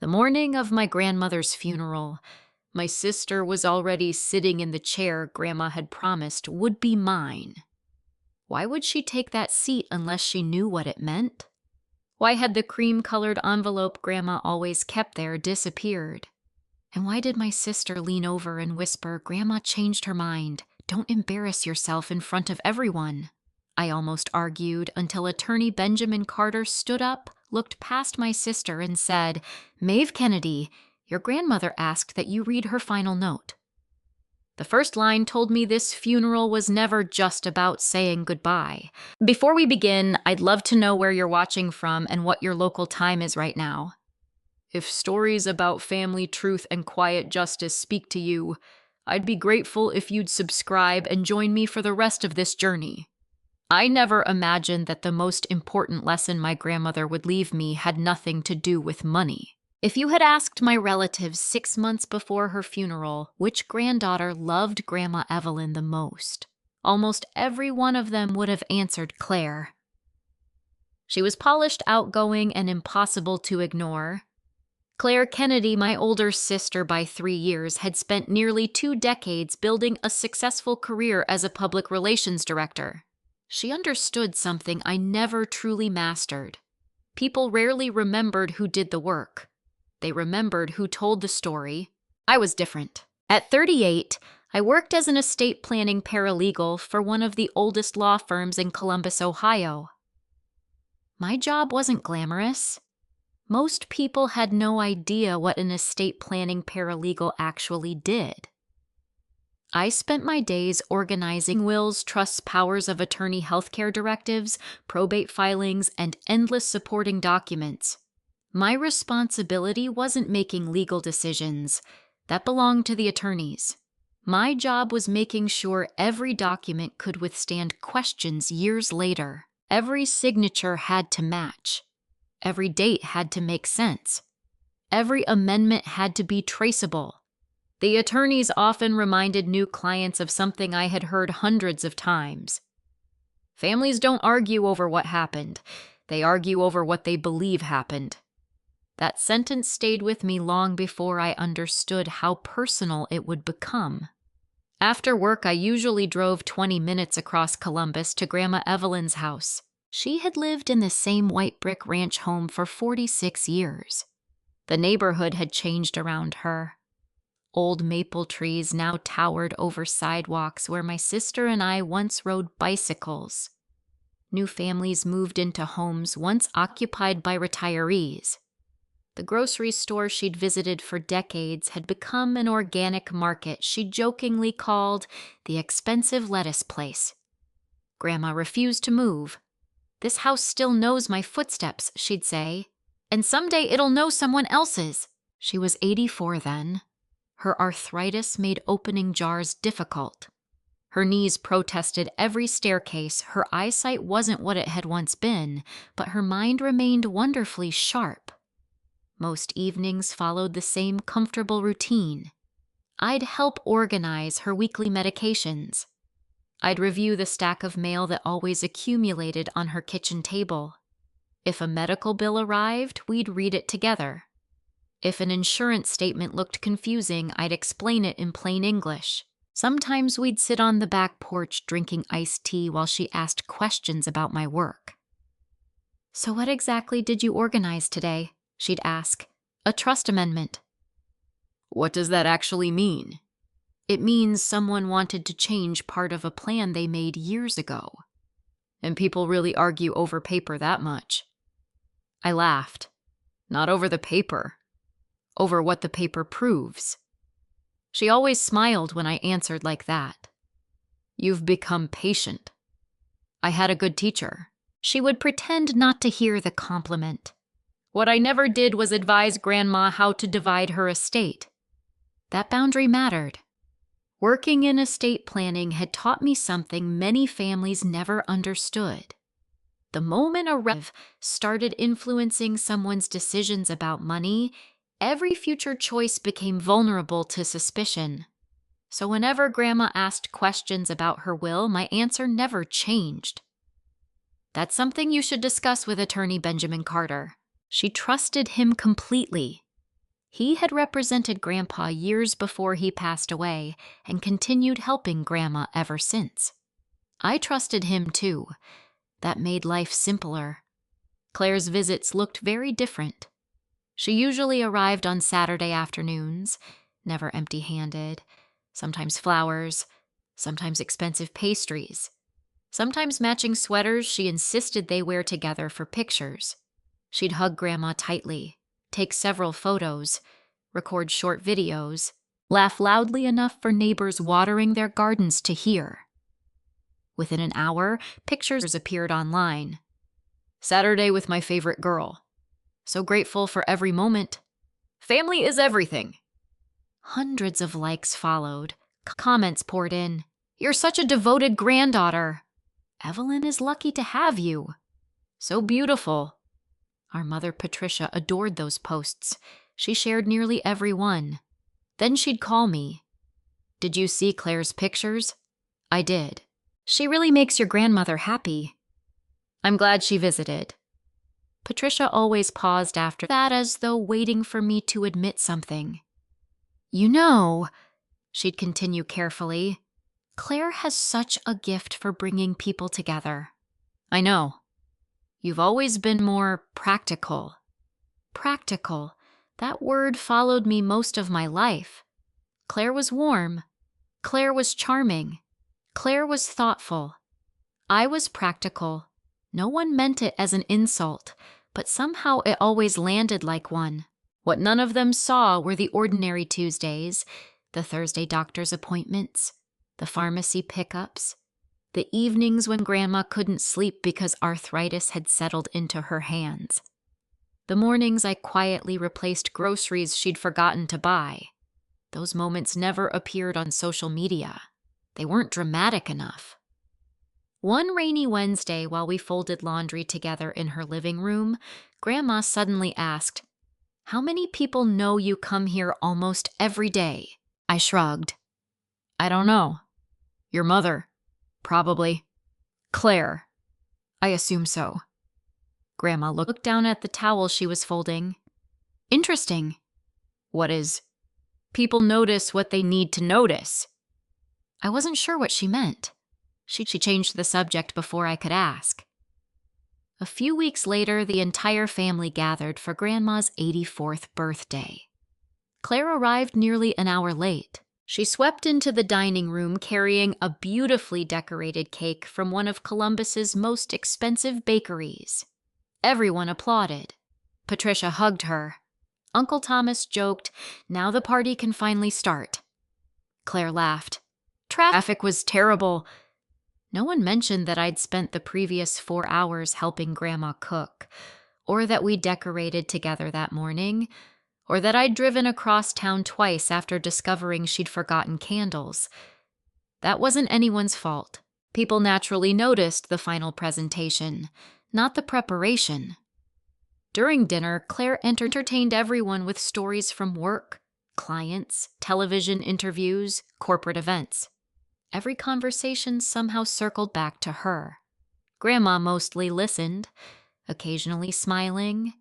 The morning of my grandmother's funeral, my sister was already sitting in the chair Grandma had promised would be mine. Why would she take that seat unless she knew what it meant? Why had the cream-colored envelope Grandma always kept there disappeared? And why did my sister lean over and whisper, "Grandma changed her mind. Don't embarrass yourself in front of everyone"? I almost argued until Attorney Benjamin Carter stood up, looked past my sister, and said, "Maeve Kennedy, your grandmother asked that you read her final note." The first line told me this funeral was never just about saying goodbye. Before we begin, I'd love to know where you're watching from and what your local time is right now. If stories about family truth and quiet justice speak to you, I'd be grateful if you'd subscribe and join me for the rest of this journey. I never imagined that the most important lesson my grandmother would leave me had nothing to do with money. If you had asked my relatives 6 months before her funeral which granddaughter loved Grandma Evelyn the most, almost every one of them would have answered Claire. She was polished, outgoing, and impossible to ignore. Claire Kennedy, my older sister by 3 years, had spent nearly 2 decades building a successful career as a public relations director. She understood something I never truly mastered. People rarely remembered who did the work. They remembered who told the story. I was different. At 38, I worked as an estate planning paralegal for one of the oldest law firms in Columbus, Ohio. My job wasn't glamorous. Most people had no idea what an estate planning paralegal actually did. I spent my days organizing wills, trusts, powers of attorney, healthcare directives, probate filings, and endless supporting documents. My responsibility wasn't making legal decisions. That belonged to the attorneys. My job was making sure every document could withstand questions years later. Every signature had to match. Every date had to make sense. Every amendment had to be traceable. The attorneys often reminded new clients of something I had heard hundreds of times. Families don't argue over what happened. They argue over what they believe happened. That sentence stayed with me long before I understood how personal it would become. After work, I usually drove 20 minutes across Columbus to Grandma Evelyn's house. She had lived in the same white brick ranch home for 46 years. The neighborhood had changed around her. Old maple trees now towered over sidewalks where my sister and I once rode bicycles. New families moved into homes once occupied by retirees. The grocery store she'd visited for decades had become an organic market she jokingly called the expensive lettuce place. Grandma refused to move. "This house still knows my footsteps," she'd say, "and someday it'll know someone else's." She was 84 then. Her arthritis made opening jars difficult. Her knees protested every staircase. Her eyesight wasn't what it had once been, but her mind remained wonderfully sharp. Most evenings followed the same comfortable routine. I'd help organize her weekly medications. I'd review the stack of mail that always accumulated on her kitchen table. If a medical bill arrived, we'd read it together. If an insurance statement looked confusing, I'd explain it in plain English. Sometimes we'd sit on the back porch drinking iced tea while she asked questions about my work. "So what exactly did you organize today?" she'd ask. "A trust amendment." "What does that actually mean?" "It means someone wanted to change part of a plan they made years ago." "And people really argue over paper that much?" I laughed. "Not over the paper. Over what the paper proves." She always smiled when I answered like that. "You've become patient." "I had a good teacher." She would pretend not to hear the compliment. What I never did was advise Grandma how to divide her estate. That boundary mattered. Working in estate planning had taught me something many families never understood. The moment a rev started influencing someone's decisions about money, every future choice became vulnerable to suspicion. So whenever Grandma asked questions about her will, my answer never changed. "That's something you should discuss with Attorney Benjamin Carter." She trusted him completely. He had represented Grandpa years before he passed away and continued helping Grandma ever since. I trusted him too. That made life simpler. Claire's visits looked very different. She usually arrived on Saturday afternoons, never empty-handed, sometimes flowers, sometimes expensive pastries, sometimes matching sweaters she insisted they wear together for pictures. She'd hug Grandma tightly, take several photos, record short videos, laugh loudly enough for neighbors watering their gardens to hear. Within an hour, pictures appeared online. Saturday with my favorite girl. So grateful for every moment. Family is everything. Hundreds of likes followed. Comments poured in. You're such a devoted granddaughter. Evelyn is lucky to have you. So beautiful. Our mother Patricia adored those posts. She shared nearly every one. Then she'd call me. Did you see Claire's pictures? I did. She really makes your grandmother happy. I'm glad she visited. Patricia always paused after that as though waiting for me to admit something. You know, she'd continue carefully, Claire has such a gift for bringing people together. I know. You've always been more practical. Practical. That word followed me most of my life. Claire was warm. Claire was charming. Claire was thoughtful. I was practical. No one meant it as an insult, but somehow it always landed like one. What none of them saw were the ordinary Tuesdays, the Thursday doctor's appointments, the pharmacy pickups, the evenings when Grandma couldn't sleep because arthritis had settled into her hands, the mornings I quietly replaced groceries she'd forgotten to buy. Those moments never appeared on social media. They weren't dramatic enough. One rainy Wednesday, while we folded laundry together in her living room, Grandma suddenly asked, "How many people know you come here almost every day?" I shrugged. I don't know. Your mother. Probably. Claire. I assume so. Grandma looked down at the towel she was folding. Interesting. What is? People notice what they need to notice. I wasn't sure what she meant. She changed the subject before I could ask. A few weeks later, the entire family gathered for Grandma's 84th birthday. Claire arrived nearly an hour late. She swept into the dining room carrying a beautifully decorated cake from one of Columbus's most expensive bakeries. Everyone applauded. Patricia hugged her. Uncle Thomas joked, "Now the party can finally start." Claire laughed. Traffic was terrible. No one mentioned that I'd spent the previous 4 hours helping Grandma cook, or that we decorated together that morning, or that I'd driven across town twice after discovering she'd forgotten candles. That wasn't anyone's fault. People naturally noticed the final presentation, not the preparation. During dinner, Claire entertained everyone with stories from work, clients, television interviews, corporate events. Every conversation somehow circled back to her. Grandma mostly listened, occasionally smiling,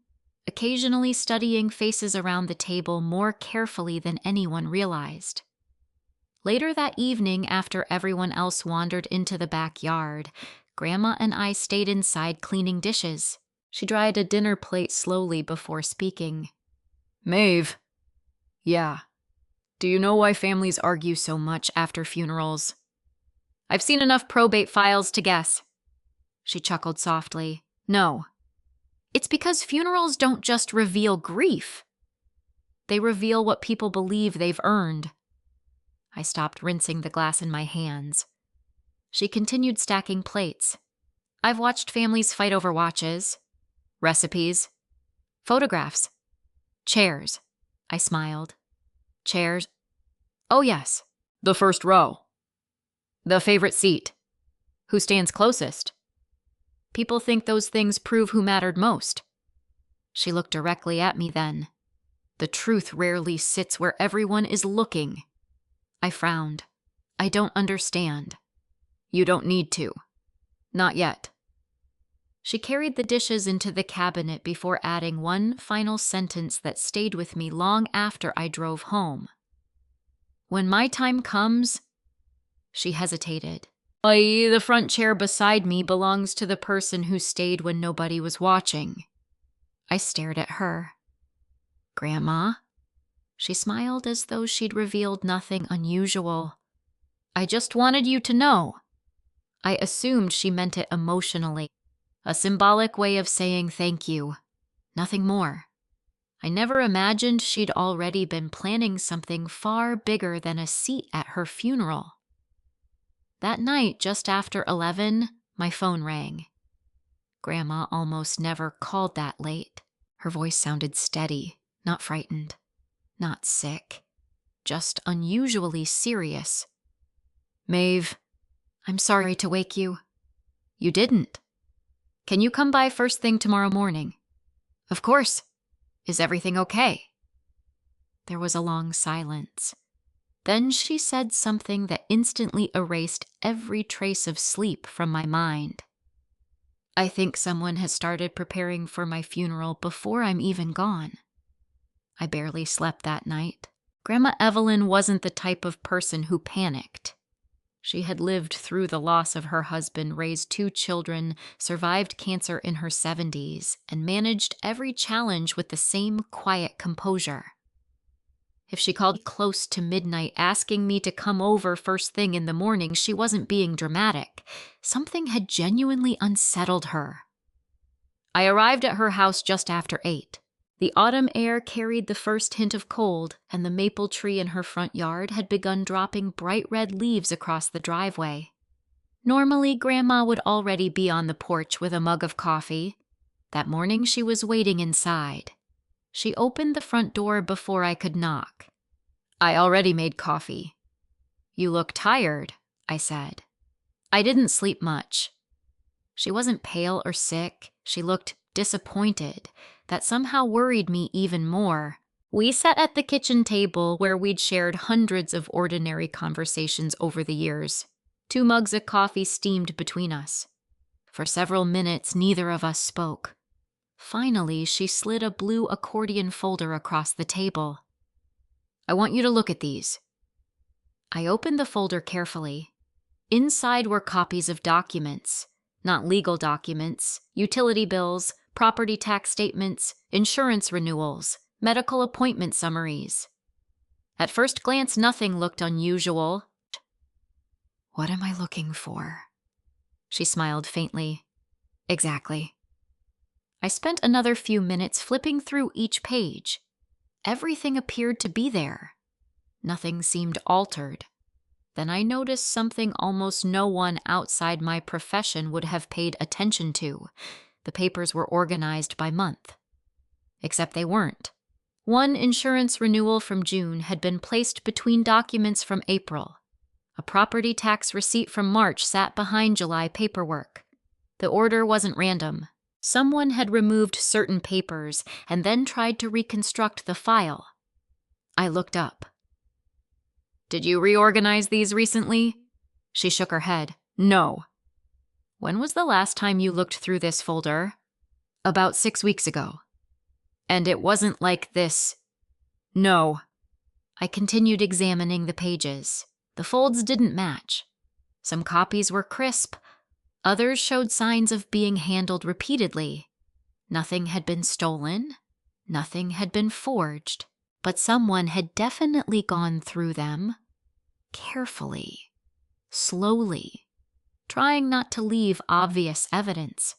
occasionally studying faces around the table more carefully than anyone realized. Later that evening, after everyone else wandered into the backyard, Grandma and I stayed inside cleaning dishes. She dried a dinner plate slowly before speaking. Maeve. Yeah. Do you know why families argue so much after funerals? I've seen enough probate files to guess. She chuckled softly. No. It's because funerals don't just reveal grief. They reveal what people believe they've earned. I stopped rinsing the glass in my hands. She continued stacking plates. I've watched families fight over watches, recipes, photographs, chairs. I smiled. Chairs? Oh yes, the first row. The favorite seat. Who stands closest? People think those things prove who mattered most. She looked directly at me then. The truth rarely sits where everyone is looking. I frowned. I don't understand. You don't need to. Not yet. She carried the dishes into the cabinet before adding one final sentence that stayed with me long after I drove home. "When my time comes," she hesitated. "The front chair beside me belongs to the person who stayed when nobody was watching." I stared at her. "Grandma?" She smiled as though she'd revealed nothing unusual. "I just wanted you to know." I assumed she meant it emotionally, a symbolic way of saying thank you. Nothing more. I never imagined she'd already been planning something far bigger than a seat at her funeral. That night, just after 11, my phone rang. Grandma almost never called that late. Her voice sounded steady, not frightened, not sick, just unusually serious. "Maeve, I'm sorry to wake you." "You didn't. Can you come by first thing tomorrow morning?" "Of course. Is everything okay?" There was a long silence. Then she said something that instantly erased every trace of sleep from my mind. "I think someone has started preparing for my funeral before I'm even gone." I barely slept that night. Grandma Evelyn wasn't the type of person who panicked. She had lived through the loss of her husband, raised 2 children, survived cancer in her 70s, and managed every challenge with the same quiet composure. If she called close to midnight asking me to come over first thing in the morning, she wasn't being dramatic. Something had genuinely unsettled her. I arrived at her house just after 8. The autumn air carried the first hint of cold, and the maple tree in her front yard had begun dropping bright red leaves across the driveway. Normally, Grandma would already be on the porch with a mug of coffee. That morning, she was waiting inside. She opened the front door before I could knock. "I already made coffee." "You look tired," I said. "I didn't sleep much." She wasn't pale or sick. She looked disappointed. That somehow worried me even more. We sat at the kitchen table where we'd shared hundreds of ordinary conversations over the years. 2 mugs of coffee steamed between us. For several minutes, neither of us spoke. Finally, she slid a blue accordion folder across the table. "I want you to look at these." I opened the folder carefully. Inside were copies of documents, not legal documents, utility bills, property tax statements, insurance renewals, medical appointment summaries. At first glance, nothing looked unusual. "What am I looking for?" She smiled faintly. "Exactly." I spent another few minutes flipping through each page. Everything appeared to be there. Nothing seemed altered. Then I noticed something almost no one outside my profession would have paid attention to. The papers were organized by month. Except they weren't. One insurance renewal from June had been placed between documents from April. A property tax receipt from March sat behind July paperwork. The order wasn't random. Someone had removed certain papers and then tried to reconstruct the file. I looked up. "Did you reorganize these recently?" She shook her head. "No." "When was the last time you looked through this folder?" "About 6 weeks ago." "And it wasn't like this?" "No." I continued examining the pages. The folds didn't match. Some copies were crisp. Others showed signs of being handled repeatedly. Nothing had been stolen. Nothing had been forged. But someone had definitely gone through them carefully, slowly, trying not to leave obvious evidence.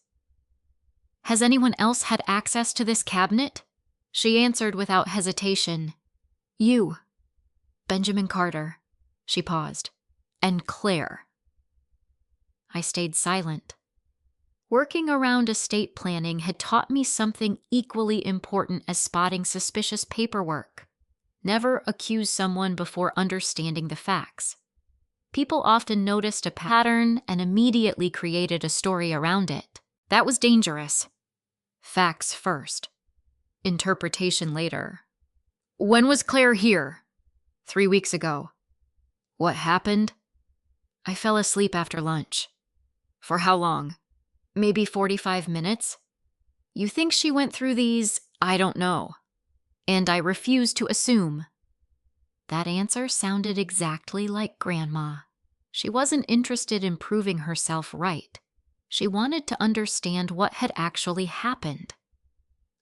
"Has anyone else had access to this cabinet?" She answered without hesitation. "You, Benjamin Carter." She paused. "And Claire." I stayed silent. Working around estate planning had taught me something equally important as spotting suspicious paperwork. Never accuse someone before understanding the facts. People often noticed a pattern and immediately created a story around it. That was dangerous. Facts first. Interpretation later. "When was Claire here?" 3 weeks ago. "What happened?" "I fell asleep after lunch." "For how long?" Maybe 45 minutes. You think she went through these? I don't know. And I refuse to assume. That answer sounded exactly like Grandma. She wasn't interested in proving herself right. She wanted to understand what had actually happened.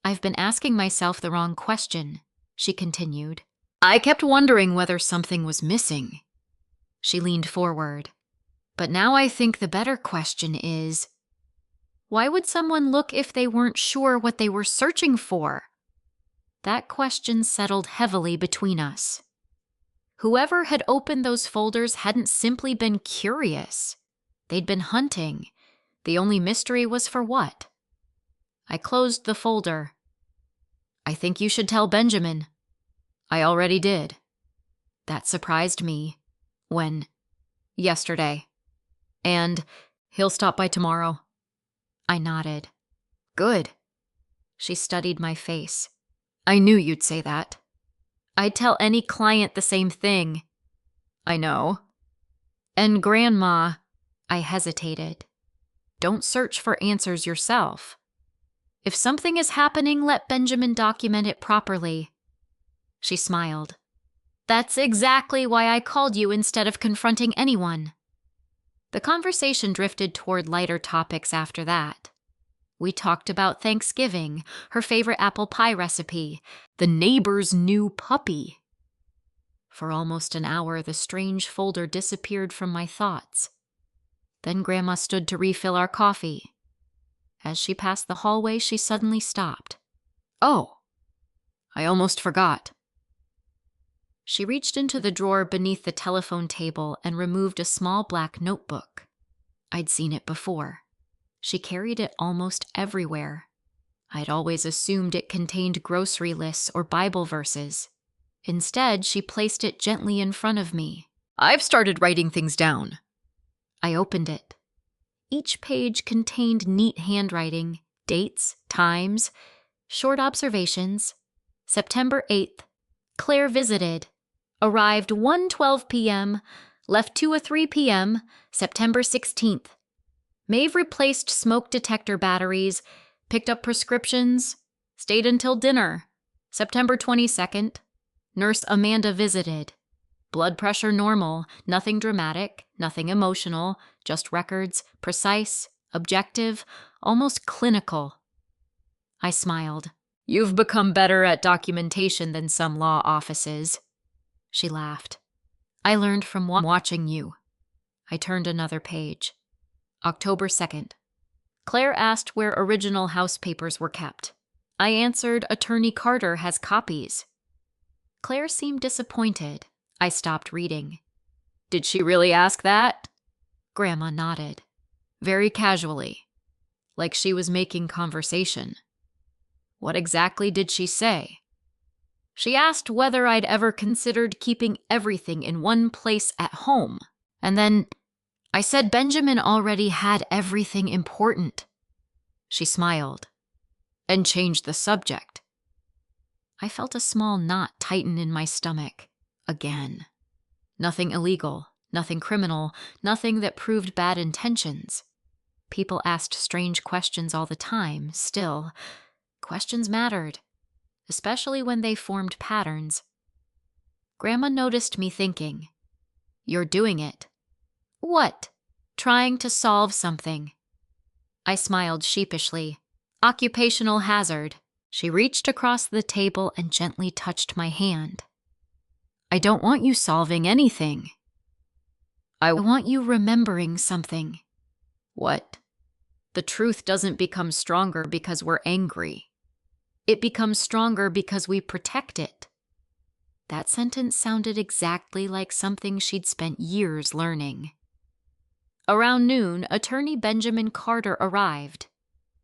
I've been asking myself the wrong question, she continued. I kept wondering whether something was missing. She leaned forward. But now I think the better question is, why would someone look if they weren't sure what they were searching for? That question settled heavily between us. Whoever had opened those folders hadn't simply been curious. They'd been hunting. The only mystery was for what? I closed the folder. I think you should tell Benjamin. I already did. That surprised me. When? Yesterday. And he'll stop by tomorrow. I nodded. Good. She studied my face. I knew you'd say that. I'd tell any client the same thing. I know. And Grandma, I hesitated. Don't search for answers yourself. If something is happening, let Benjamin document it properly. She smiled. That's exactly why I called you instead of confronting anyone. The conversation drifted toward lighter topics after that. We talked about Thanksgiving, her favorite apple pie recipe, the neighbor's new puppy. For almost an hour, the strange folder disappeared from my thoughts. Then Grandma stood to refill our coffee. As she passed the hallway, she suddenly stopped. Oh, I almost forgot. She reached into the drawer beneath the telephone table and removed a small black notebook. I'd seen it before. She carried it almost everywhere. I'd always assumed it contained grocery lists or Bible verses. Instead, she placed it gently in front of me. I've started writing things down. I opened it. Each page contained neat handwriting, dates, times, short observations. September 8th, Claire visited. Arrived 1:12 p.m., left 2:03 p.m., September 16th. Maeve replaced smoke detector batteries, picked up prescriptions, stayed until dinner. September 22nd, Nurse Amanda visited. Blood pressure normal, nothing dramatic, nothing emotional, just records, precise, objective, almost clinical. I smiled. You've become better at documentation than some law offices. She laughed. I learned from watching you. I turned another page. October 2nd. Claire asked where original house papers were kept. I answered Attorney Carter has copies. Claire seemed disappointed. I stopped reading. Did she really ask that? Grandma nodded. Very casually. Like she was making conversation. What exactly did she say? She asked whether I'd ever considered keeping everything in one place at home. And then I said Benjamin already had everything important. She smiled and changed the subject. I felt a small knot tighten in my stomach. Again. Nothing illegal, nothing criminal, nothing that proved bad intentions. People asked strange questions all the time, still. Questions mattered, especially when they formed patterns. Grandma noticed me thinking. You're doing it. What? Trying to solve something. I smiled sheepishly. Occupational hazard. She reached across the table and gently touched my hand. I don't want you solving anything. I want you remembering something. What? The truth doesn't become stronger because we're angry. It becomes stronger because we protect it. That sentence sounded exactly like something she'd spent years learning. Around noon, Attorney Benjamin Carter arrived.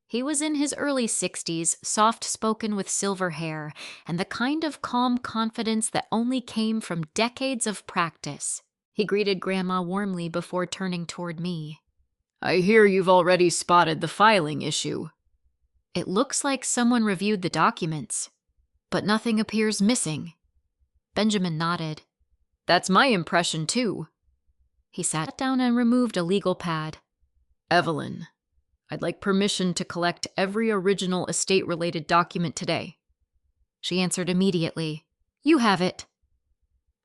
He was in his early 60s, soft-spoken with silver hair, and the kind of calm confidence that only came from decades of practice. He greeted Grandma warmly before turning toward me. I hear you've already spotted the filing issue. It looks like someone reviewed the documents, but nothing appears missing. Benjamin nodded. That's my impression, too. He sat down and removed a legal pad. Evelyn, I'd like permission to collect every original estate-related document today. She answered immediately. You have it.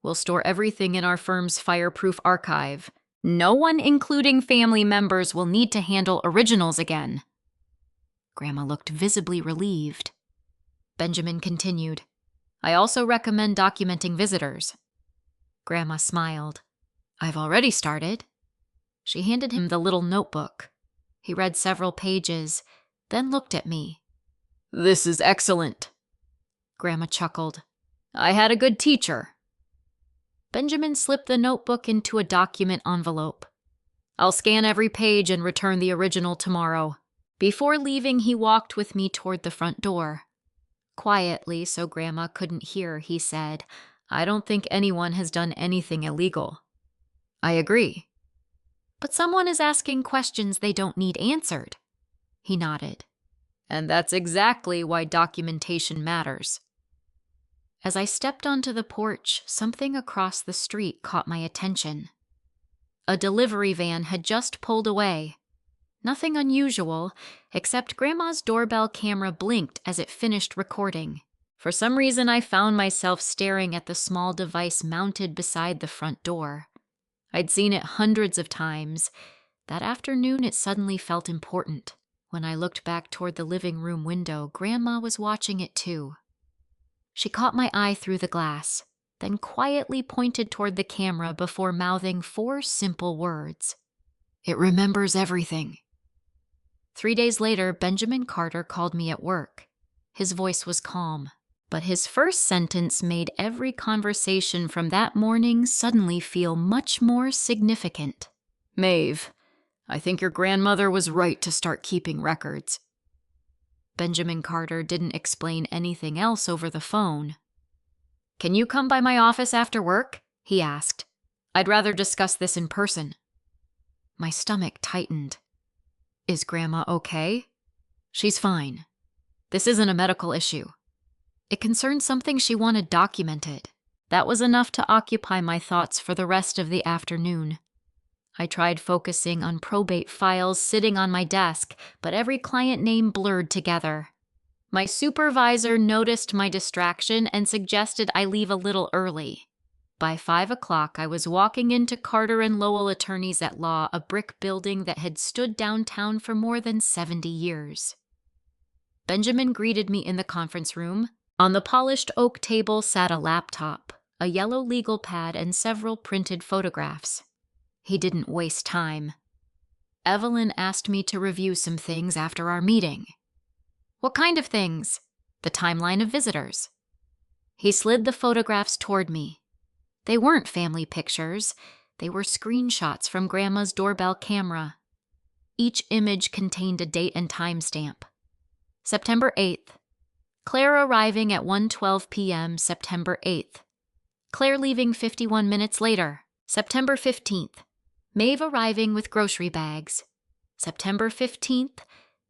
We'll store everything in our firm's fireproof archive. No one, including family members, will need to handle originals again. Grandma looked visibly relieved. Benjamin continued. I also recommend documenting visitors. Grandma smiled. I've already started. She handed him the little notebook. He read several pages, then looked at me. This is excellent. Grandma chuckled. I had a good teacher. Benjamin slipped the notebook into a document envelope. I'll scan every page and return the original tomorrow. Before leaving, he walked with me toward the front door. Quietly, so Grandma couldn't hear, he said, I don't think anyone has done anything illegal. I agree. But someone is asking questions they don't need answered. He nodded. And that's exactly why documentation matters. As I stepped onto the porch, something across the street caught my attention. A delivery van had just pulled away. Nothing unusual, except Grandma's doorbell camera blinked as it finished recording. For some reason, I found myself staring at the small device mounted beside the front door. I'd seen it hundreds of times. That afternoon, it suddenly felt important. When I looked back toward the living room window, Grandma was watching it too. She caught my eye through the glass, then quietly pointed toward the camera before mouthing 4 simple words. It remembers everything. 3 days later, Benjamin Carter called me at work. His voice was calm, but his first sentence made every conversation from that morning suddenly feel much more significant. Maeve, I think your grandmother was right to start keeping records. Benjamin Carter didn't explain anything else over the phone. Can you come by my office after work? He asked. I'd rather discuss this in person. My stomach tightened. Is Grandma okay? She's fine. This isn't a medical issue. It concerned something she wanted documented. That was enough to occupy my thoughts for the rest of the afternoon. I tried focusing on probate files sitting on my desk, but every client name blurred together. My supervisor noticed my distraction and suggested I leave a little early. By 5 o'clock, I was walking into Carter and Lowell Attorneys at Law, a brick building that had stood downtown for more than 70 years. Benjamin greeted me in the conference room. On the polished oak table sat a laptop, a yellow legal pad, and several printed photographs. He didn't waste time. Evelyn asked me to review some things after our meeting. What kind of things? The timeline of visitors. He slid the photographs toward me. They weren't family pictures. They were screenshots from Grandma's doorbell camera. Each image contained a date and timestamp. September 8th. Claire arriving at 1:12 p.m. September 8th. Claire leaving 51 minutes later. September 15th. Maeve arriving with grocery bags. September 15th.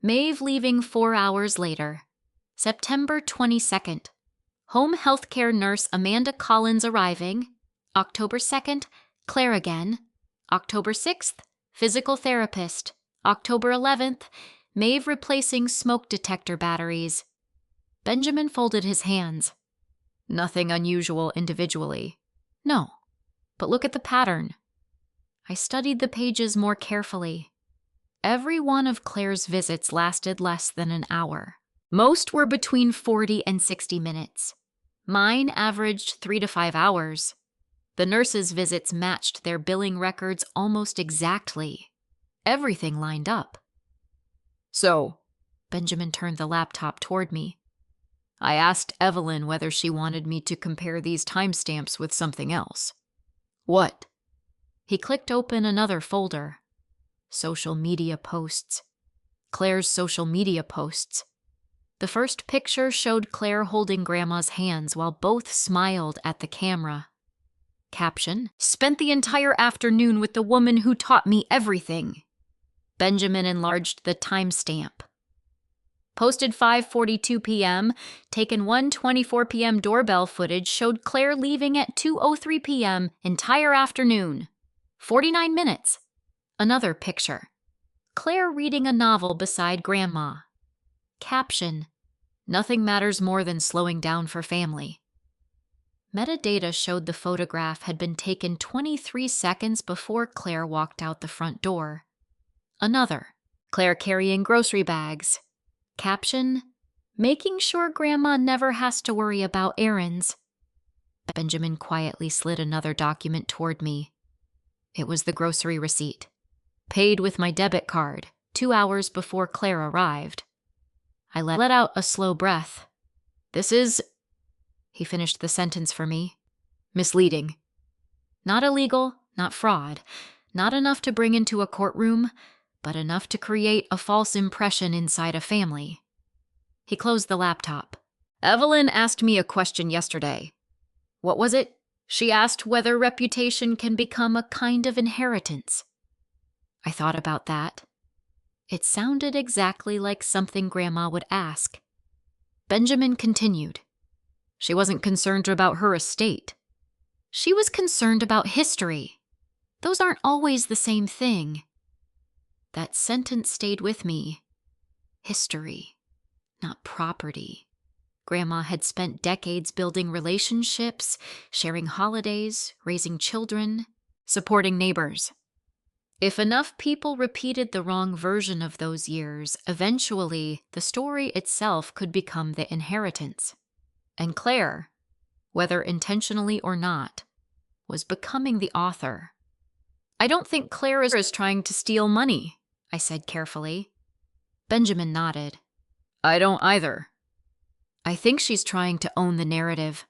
Maeve leaving 4 hours later. September 22nd. Home healthcare nurse Amanda Collins arriving. October 2nd. Claire again. October 6th. Physical therapist. October 11th. Maeve replacing smoke detector batteries. Benjamin folded his hands. Nothing unusual individually. No. But look at the pattern. I studied the pages more carefully. Every one of Claire's visits lasted less than an hour. Most were between 40 and 60 minutes. Mine averaged 3 to 5 hours. The nurses' visits matched their billing records almost exactly. Everything lined up. So, Benjamin turned the laptop toward me. I asked Evelyn whether she wanted me to compare these timestamps with something else. What? He clicked open another folder. Social media posts. Claire's social media posts. The first picture showed Claire holding Grandma's hands while both smiled at the camera. Caption, spent the entire afternoon with the woman who taught me everything. Benjamin enlarged the timestamp. Posted 5:42 p.m., taken 1:24 p.m. doorbell footage showed Claire leaving at 2:03 p.m. entire afternoon. 49 minutes. Another picture. Claire reading a novel beside Grandma. Caption: nothing matters more than slowing down for family. Metadata showed the photograph had been taken 23 seconds before Claire walked out the front door. Another: Claire carrying grocery bags. Caption: making sure Grandma never has to worry about errands. Benjamin quietly slid another document toward me. It was the grocery receipt. Paid with my debit card, 2 hours before Claire arrived. I let out a slow breath. This is... He finished the sentence for me. Misleading. Not illegal, not fraud, not enough to bring into a courtroom, but enough to create a false impression inside a family. He closed the laptop. Evelyn asked me a question yesterday. What was it? She asked whether reputation can become a kind of inheritance. I thought about that. It sounded exactly like something Grandma would ask. Benjamin continued. She wasn't concerned about her estate. She was concerned about history. Those aren't always the same thing. That sentence stayed with me. History, not property. Grandma had spent decades building relationships, sharing holidays, raising children, supporting neighbors. If enough people repeated the wrong version of those years, eventually the story itself could become the inheritance. And Claire, whether intentionally or not, was becoming the author. I don't think Claire is trying to steal money, I said carefully. Benjamin nodded. I don't either. I think she's trying to own the narrative.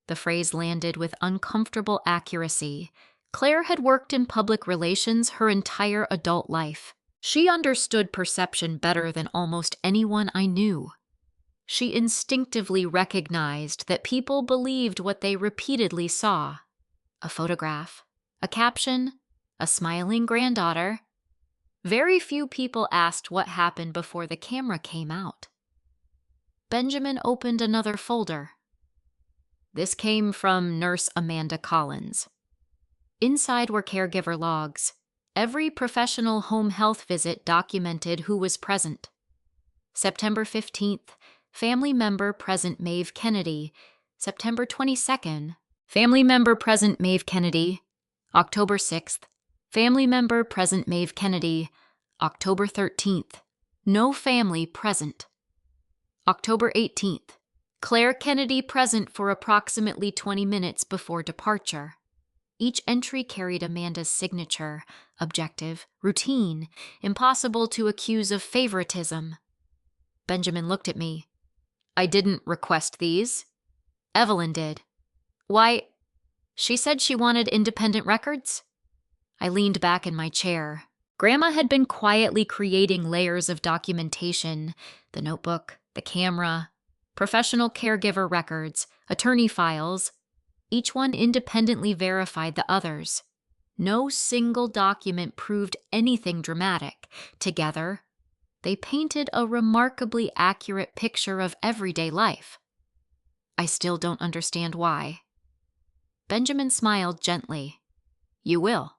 The phrase landed with uncomfortable accuracy. Claire had worked in public relations her entire adult life. She understood perception better than almost anyone I knew. She instinctively recognized that people believed what they repeatedly saw. A photograph, a caption, a smiling granddaughter. Very few people asked what happened before the camera came out. Benjamin opened another folder. This came from Nurse Amanda Collins. Inside were caregiver logs. Every professional home health visit documented who was present. September 15th, family member present Maeve Kennedy. September 22nd, family member present Maeve Kennedy. October 6th, family member present Maeve Kennedy. October 13th, no family present. October 18th, Claire Kennedy present for approximately 20 minutes before departure. Each entry carried Amanda's signature, objective, routine, impossible to accuse of favoritism. Benjamin looked at me. I didn't request these. Evelyn did. Why? She said she wanted independent records? I leaned back in my chair. Grandma had been quietly creating layers of documentation, the notebook, the camera, professional caregiver records, attorney files. Each one independently verified the others. No single document proved anything dramatic. Together, they painted a remarkably accurate picture of everyday life. I still don't understand why. Benjamin smiled gently. You will.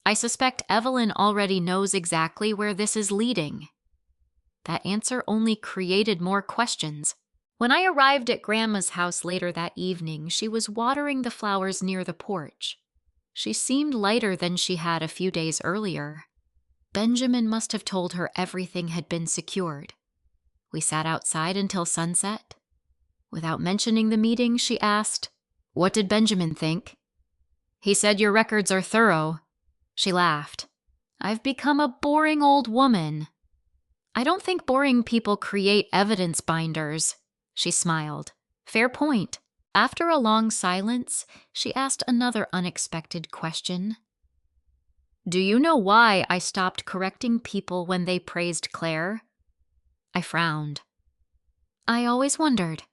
I suspect Evelyn already knows exactly where this is leading. That answer only created more questions. When I arrived at Grandma's house later that evening, she was watering the flowers near the porch. She seemed lighter than she had a few days earlier. Benjamin must have told her everything had been secured. We sat outside until sunset. Without mentioning the meeting, she asked, "What did Benjamin think?" "He said your records are thorough." She laughed. "I've become a boring old woman." "I don't think boring people create evidence binders." She smiled. "Fair point." After a long silence, she asked another unexpected question. "Do you know why I stopped correcting people when they praised Claire?" I frowned. "I always wondered."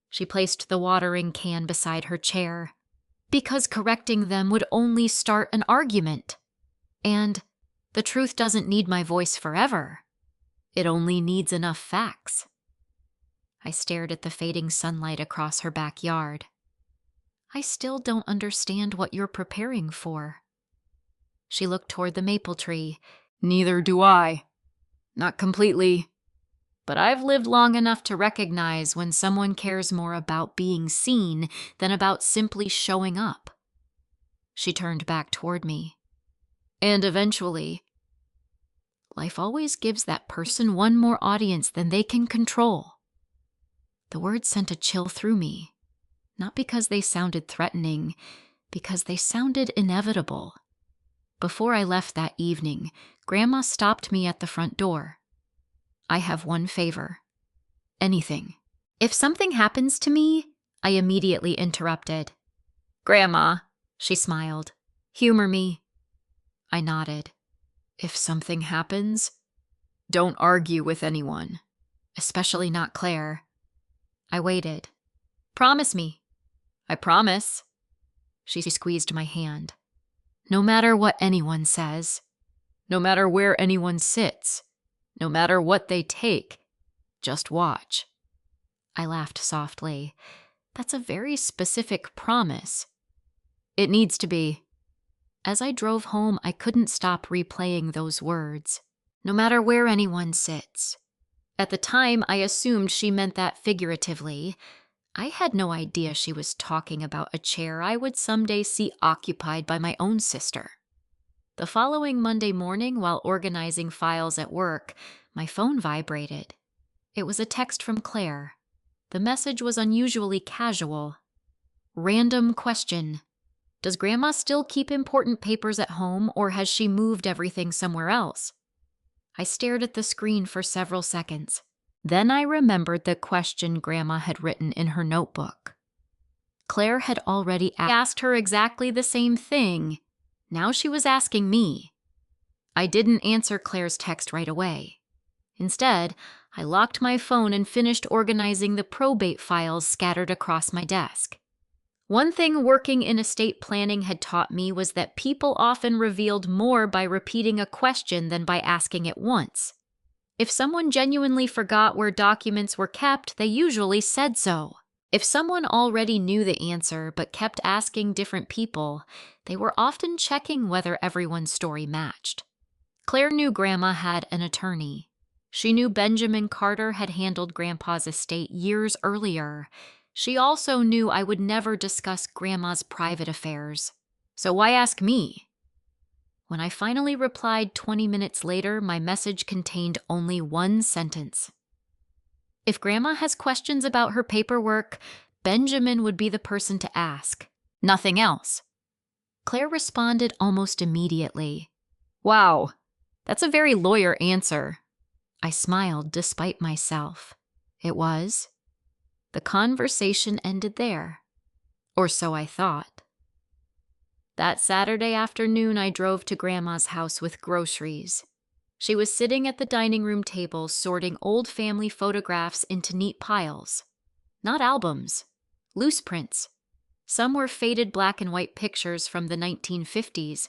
She placed the watering can beside her chair. "Because correcting them would only start an argument. And the truth doesn't need my voice forever. It only needs enough facts." I stared at the fading sunlight across her backyard. "I still don't understand what you're preparing for." She looked toward the maple tree. Neither do I. Not completely. But I've lived long enough to recognize when someone cares more about being seen than about simply showing up. She turned back toward me. And eventually, life always gives that person one more audience than they can control. The words sent a chill through me, not because they sounded threatening, because they sounded inevitable. Before I left that evening, Grandma stopped me at the front door. I have one favor. Anything. If something happens to me, I immediately interrupted. Grandma, she smiled. Humor me. I nodded. If something happens, don't argue with anyone, especially not Claire. I waited. Promise me. I promise. She squeezed my hand. No matter what anyone says, no matter where anyone sits, no matter what they take, just watch. I laughed softly. That's a very specific promise. It needs to be. As I drove home, I couldn't stop replaying those words. No matter where anyone sits. At the time, I assumed she meant that figuratively. I had no idea she was talking about a chair I would someday see occupied by my own sister. The following Monday morning, while organizing files at work, my phone vibrated. It was a text from Claire. The message was unusually casual. Random question. Does Grandma still keep important papers at home, or has she moved everything somewhere else? I stared at the screen for several seconds. Then I remembered the question Grandma had written in her notebook. Claire had already asked her exactly the same thing. Now she was asking me. I didn't answer Claire's text right away. Instead, I locked my phone and finished organizing the probate files scattered across my desk. One thing working in estate planning had taught me was that people often revealed more by repeating a question than by asking it once. If someone genuinely forgot where documents were kept, they usually said so. If someone already knew the answer but kept asking different people, they were often checking whether everyone's story matched. Claire knew Grandma had an attorney. She knew Benjamin Carter had handled Grandpa's estate years earlier. She also knew I would never discuss Grandma's private affairs. So why ask me? When I finally replied 20 minutes later, my message contained only one sentence. If Grandma has questions about her paperwork, Benjamin would be the person to ask. Nothing else. Claire responded almost immediately. Wow, that's a very lawyer answer. I smiled despite myself. It was. The conversation ended there. Or so I thought. That Saturday afternoon, I drove to Grandma's house with groceries. She was sitting at the dining room table sorting old family photographs into neat piles. Not albums, loose prints. Some were faded black and white pictures from the 1950s.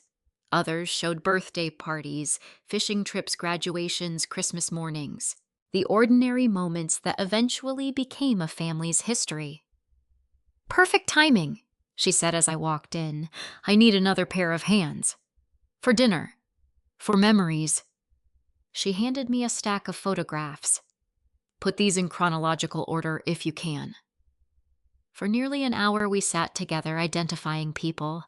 Others showed birthday parties, fishing trips, graduations, Christmas mornings. The ordinary moments that eventually became a family's history. Perfect timing, she said as I walked in. I need another pair of hands. For dinner. For memories. She handed me a stack of photographs. Put these in chronological order if you can. For nearly an hour we sat together identifying people.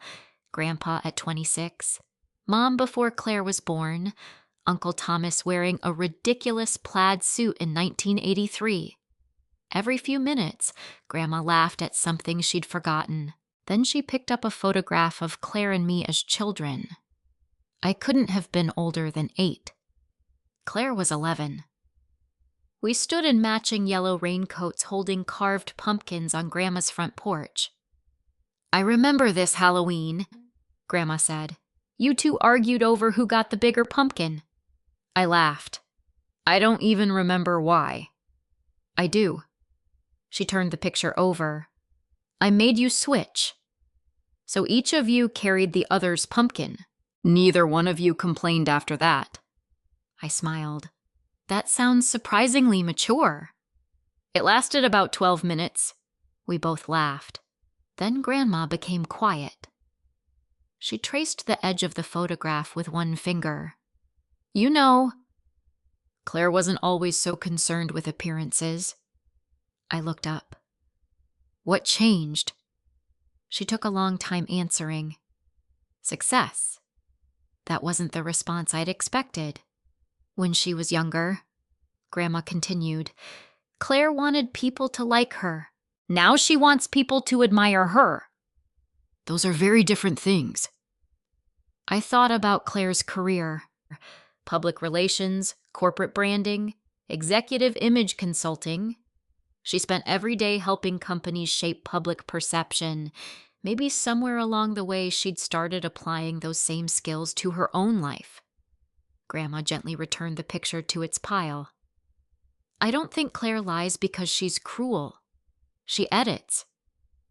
Grandpa at 26. Mom before Claire was born. Uncle Thomas wearing a ridiculous plaid suit in 1983. Every few minutes, Grandma laughed at something she'd forgotten. Then she picked up a photograph of Claire and me as children. I couldn't have been older than 8. Claire was 11. We stood in matching yellow raincoats holding carved pumpkins on Grandma's front porch. I remember this Halloween, Grandma said. You two argued over who got the bigger pumpkin. I laughed. I don't even remember why. I do. She turned the picture over. I made you switch. So each of you carried the other's pumpkin. Neither one of you complained after that. I smiled. That sounds surprisingly mature. It lasted about 12 minutes. We both laughed. Then Grandma became quiet. She traced the edge of the photograph with one finger. You know, Claire wasn't always so concerned with appearances. I looked up. What changed? She took a long time answering. Success. That wasn't the response I'd expected. When she was younger, Grandma continued, Claire wanted people to like her. Now she wants people to admire her. Those are very different things. I thought about Claire's career. Public relations, corporate branding, executive image consulting. She spent every day helping companies shape public perception. Maybe somewhere along the way she'd started applying those same skills to her own life. Grandma gently returned the picture to its pile. I don't think Claire lies because she's cruel. She edits.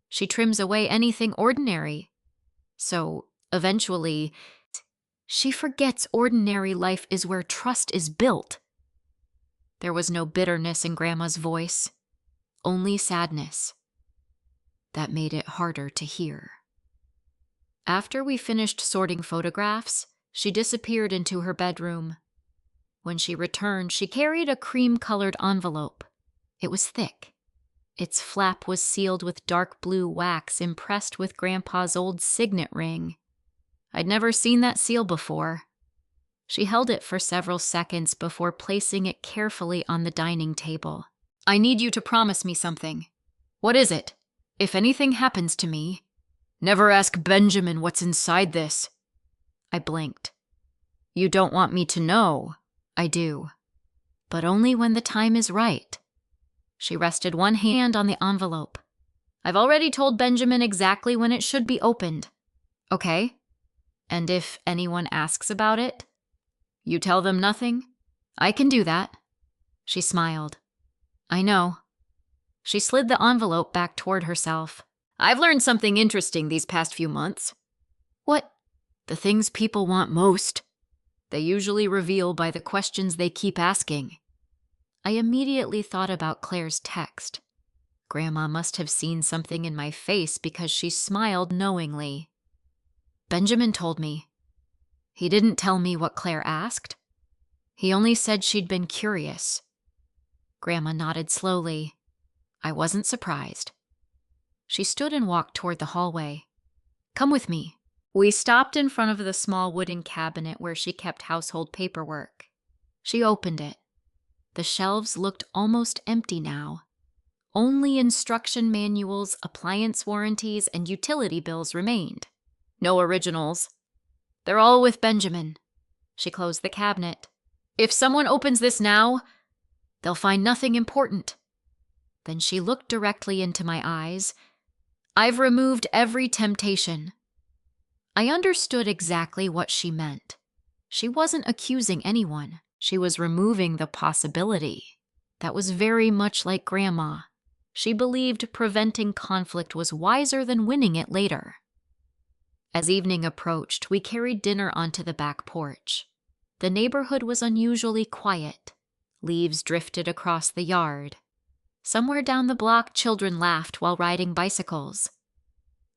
She trims away anything ordinary. So, eventually, she forgets ordinary life is where trust is built. There was no bitterness in Grandma's voice, only sadness. That made it harder to hear. After we finished sorting photographs, she disappeared into her bedroom. When she returned, she carried a cream-colored envelope. It was thick. Its flap was sealed with dark blue wax impressed with Grandpa's old signet ring. I'd never seen that seal before. She held it for several seconds before placing it carefully on the dining table. I need you to promise me something. What is it? If anything happens to me, never ask Benjamin what's inside this. I blinked. You don't want me to know. I do. But only when the time is right. She rested one hand on the envelope. I've already told Benjamin exactly when it should be opened. Okay? And if anyone asks about it, you tell them nothing? I can do that. She smiled. I know. She slid the envelope back toward herself. I've learned something interesting these past few months. What? The things people want most. They usually reveal by the questions they keep asking. I immediately thought about Claire's text. Grandma must have seen something in my face because she smiled knowingly. Benjamin told me. He didn't tell me what Claire asked. He only said she'd been curious. Grandma nodded slowly. I wasn't surprised. She stood and walked toward the hallway. Come with me. We stopped in front of the small wooden cabinet where she kept household paperwork. She opened it. The shelves looked almost empty now. Only instruction manuals, appliance warranties, and utility bills remained. No originals. They're all with Benjamin. She closed the cabinet. If someone opens this now, they'll find nothing important. Then she looked directly into my eyes. I've removed every temptation. I understood exactly what she meant. She wasn't accusing anyone. She was removing the possibility. That was very much like Grandma. She believed preventing conflict was wiser than winning it later. As evening approached, we carried dinner onto the back porch. The neighborhood was unusually quiet. Leaves drifted across the yard. Somewhere down the block, children laughed while riding bicycles.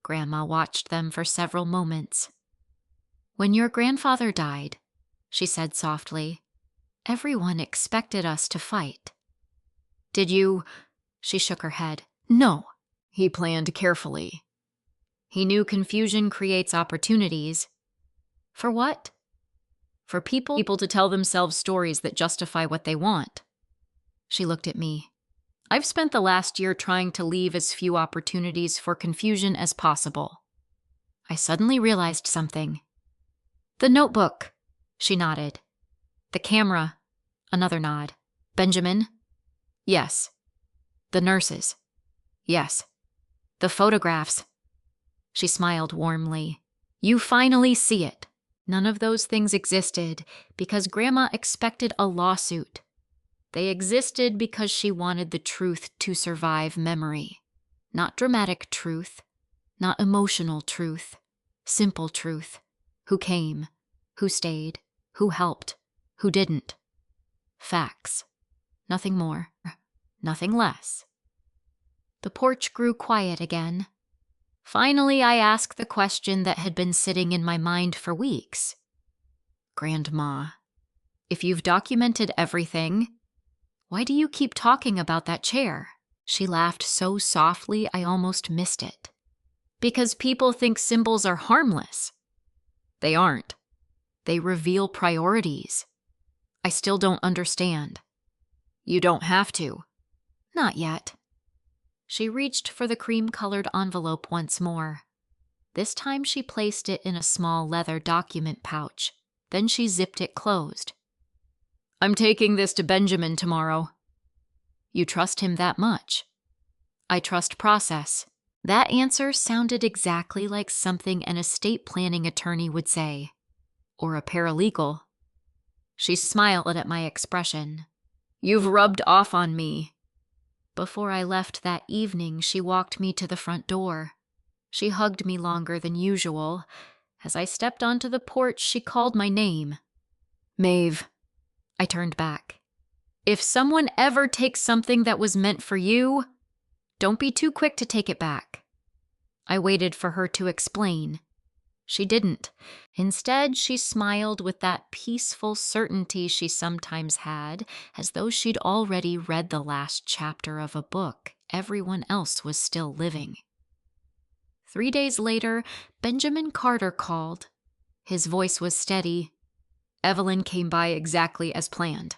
Grandma watched them for several moments. When your grandfather died, she said softly, everyone expected us to fight. Did you? She shook her head. No. He planned carefully. He knew confusion creates opportunities. For what? For people to tell themselves stories that justify what they want. She looked at me. I've spent the last year trying to leave as few opportunities for confusion as possible. I suddenly realized something. The notebook. She nodded. The camera. Another nod. Benjamin? Yes. The nurses? Yes. The photographs? She smiled warmly. You finally see it. None of those things existed because Grandma expected a lawsuit. They existed because she wanted the truth to survive memory. Not dramatic truth, not emotional truth, simple truth. Who came, who stayed, who helped, who didn't. Facts. Nothing more, nothing less. The porch grew quiet again. Finally, I asked the question that had been sitting in my mind for weeks. Grandma, If you've documented everything, why do you keep talking about that chair? She laughed so softly I almost missed it. Because people think symbols are harmless. They aren't. They reveal priorities. I still don't understand. You don't have to. Not yet. She reached for the cream-colored envelope once more. This time she placed it in a small leather document pouch. Then she zipped it closed. I'm taking this to Benjamin tomorrow. You trust him that much? I trust process. That answer sounded exactly like something an estate planning attorney would say. Or a paralegal. She smiled at my expression. You've rubbed off on me. Before I left that evening, she walked me to the front door. She hugged me longer than usual. As I stepped onto the porch, she called my name. Maeve. I turned back. If someone ever takes something that was meant for you, don't be too quick to take it back. I waited for her to explain. She didn't. Instead, she smiled with that peaceful certainty she sometimes had, as though she'd already read the last chapter of a book everyone else was still living. 3 days later, Benjamin Carter called. His voice was steady. Evelyn came by exactly as planned.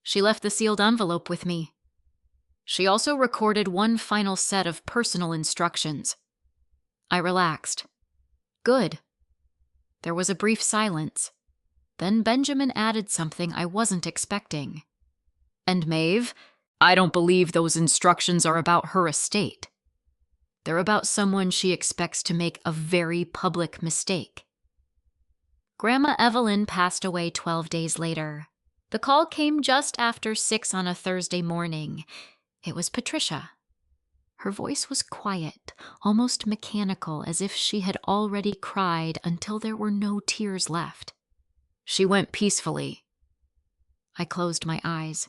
She left the sealed envelope with me. She also recorded one final set of personal instructions. I relaxed. Good. There was a brief silence. Then Benjamin added something I wasn't expecting. And Maeve, I don't believe those instructions are about her estate. They're about someone she expects to make a very public mistake. Grandma Evelyn passed away 12 days later. The call came just after 6 on a Thursday morning. It was Patricia. Her voice was quiet, almost mechanical, as if she had already cried until there were no tears left. She went peacefully. I closed my eyes.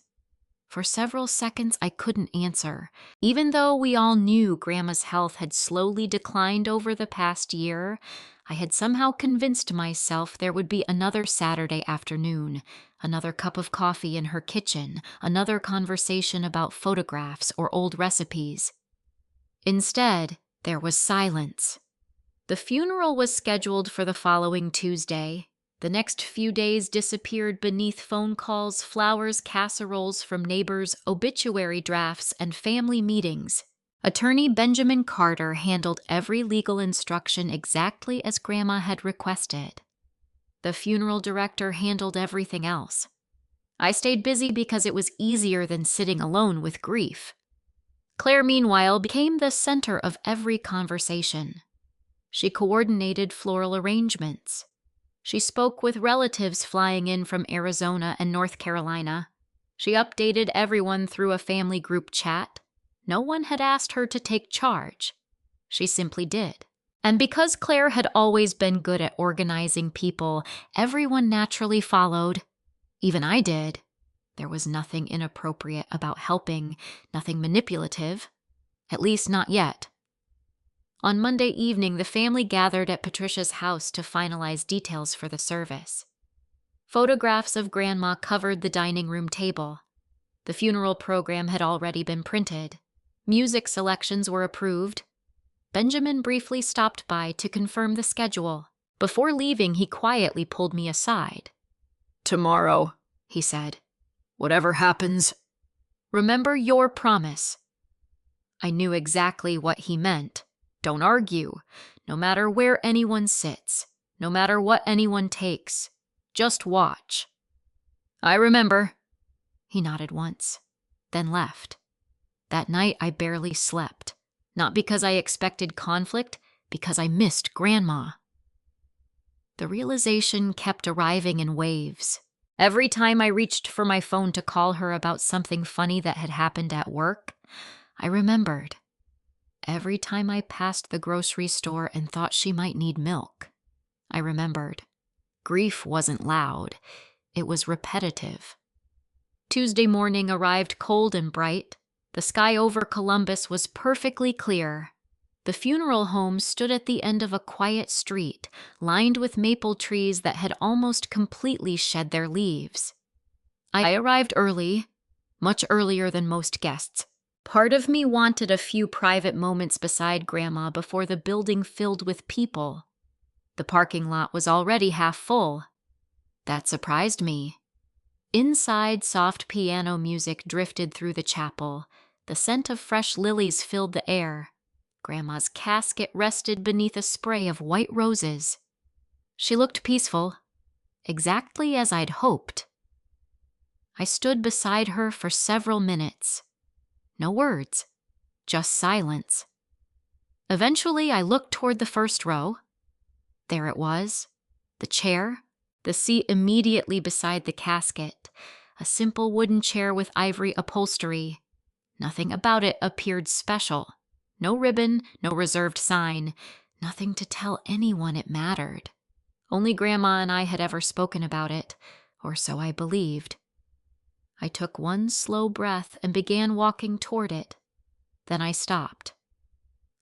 For several seconds, I couldn't answer. Even though we all knew Grandma's health had slowly declined over the past year, I had somehow convinced myself there would be another Saturday afternoon, another cup of coffee in her kitchen, another conversation about photographs or old recipes. Instead, there was silence. The funeral was scheduled for the following Tuesday. The next few days disappeared beneath phone calls, flowers, casseroles from neighbors, obituary drafts, and family meetings. Attorney Benjamin Carter handled every legal instruction exactly as Grandma had requested. The funeral director handled everything else. I stayed busy because it was easier than sitting alone with grief. Claire, meanwhile, became the center of every conversation. She coordinated floral arrangements. She spoke with relatives flying in from Arizona and North Carolina. She updated everyone through a family group chat. No one had asked her to take charge. She simply did. And because Claire had always been good at organizing people, everyone naturally followed. Even I did. There was nothing inappropriate about helping, nothing manipulative. At least not yet. On Monday evening, the family gathered at Patricia's house to finalize details for the service. Photographs of Grandma covered the dining room table. The funeral program had already been printed. Music selections were approved. Benjamin briefly stopped by to confirm the schedule. Before leaving, he quietly pulled me aside. "Tomorrow," he said. "Whatever happens, remember your promise." I knew exactly what he meant. Don't argue, no matter where anyone sits, no matter what anyone takes. Just watch. I remember. He nodded once, then left. That night I barely slept. Not because I expected conflict, because I missed Grandma. The realization kept arriving in waves. Every time I reached for my phone to call her about something funny that had happened at work, I remembered. Every time I passed the grocery store and thought she might need milk, I remembered. Grief wasn't loud. It was repetitive. Tuesday morning arrived cold and bright. The sky over Columbus was perfectly clear. The funeral home stood at the end of a quiet street, lined with maple trees that had almost completely shed their leaves. I arrived early, much earlier than most guests. Part of me wanted a few private moments beside Grandma before the building filled with people. The parking lot was already half full. That surprised me. Inside, soft piano music drifted through the chapel. The scent of fresh lilies filled the air. Grandma's casket rested beneath a spray of white roses. She looked peaceful, exactly as I'd hoped. I stood beside her for several minutes. No words, just silence. Eventually, I looked toward the first row. There it was, the chair, the seat immediately beside the casket, a simple wooden chair with ivory upholstery. Nothing about it appeared special. No ribbon, no reserved sign, nothing to tell anyone it mattered. Only Grandma and I had ever spoken about it, or so I believed. I took one slow breath and began walking toward it. Then I stopped.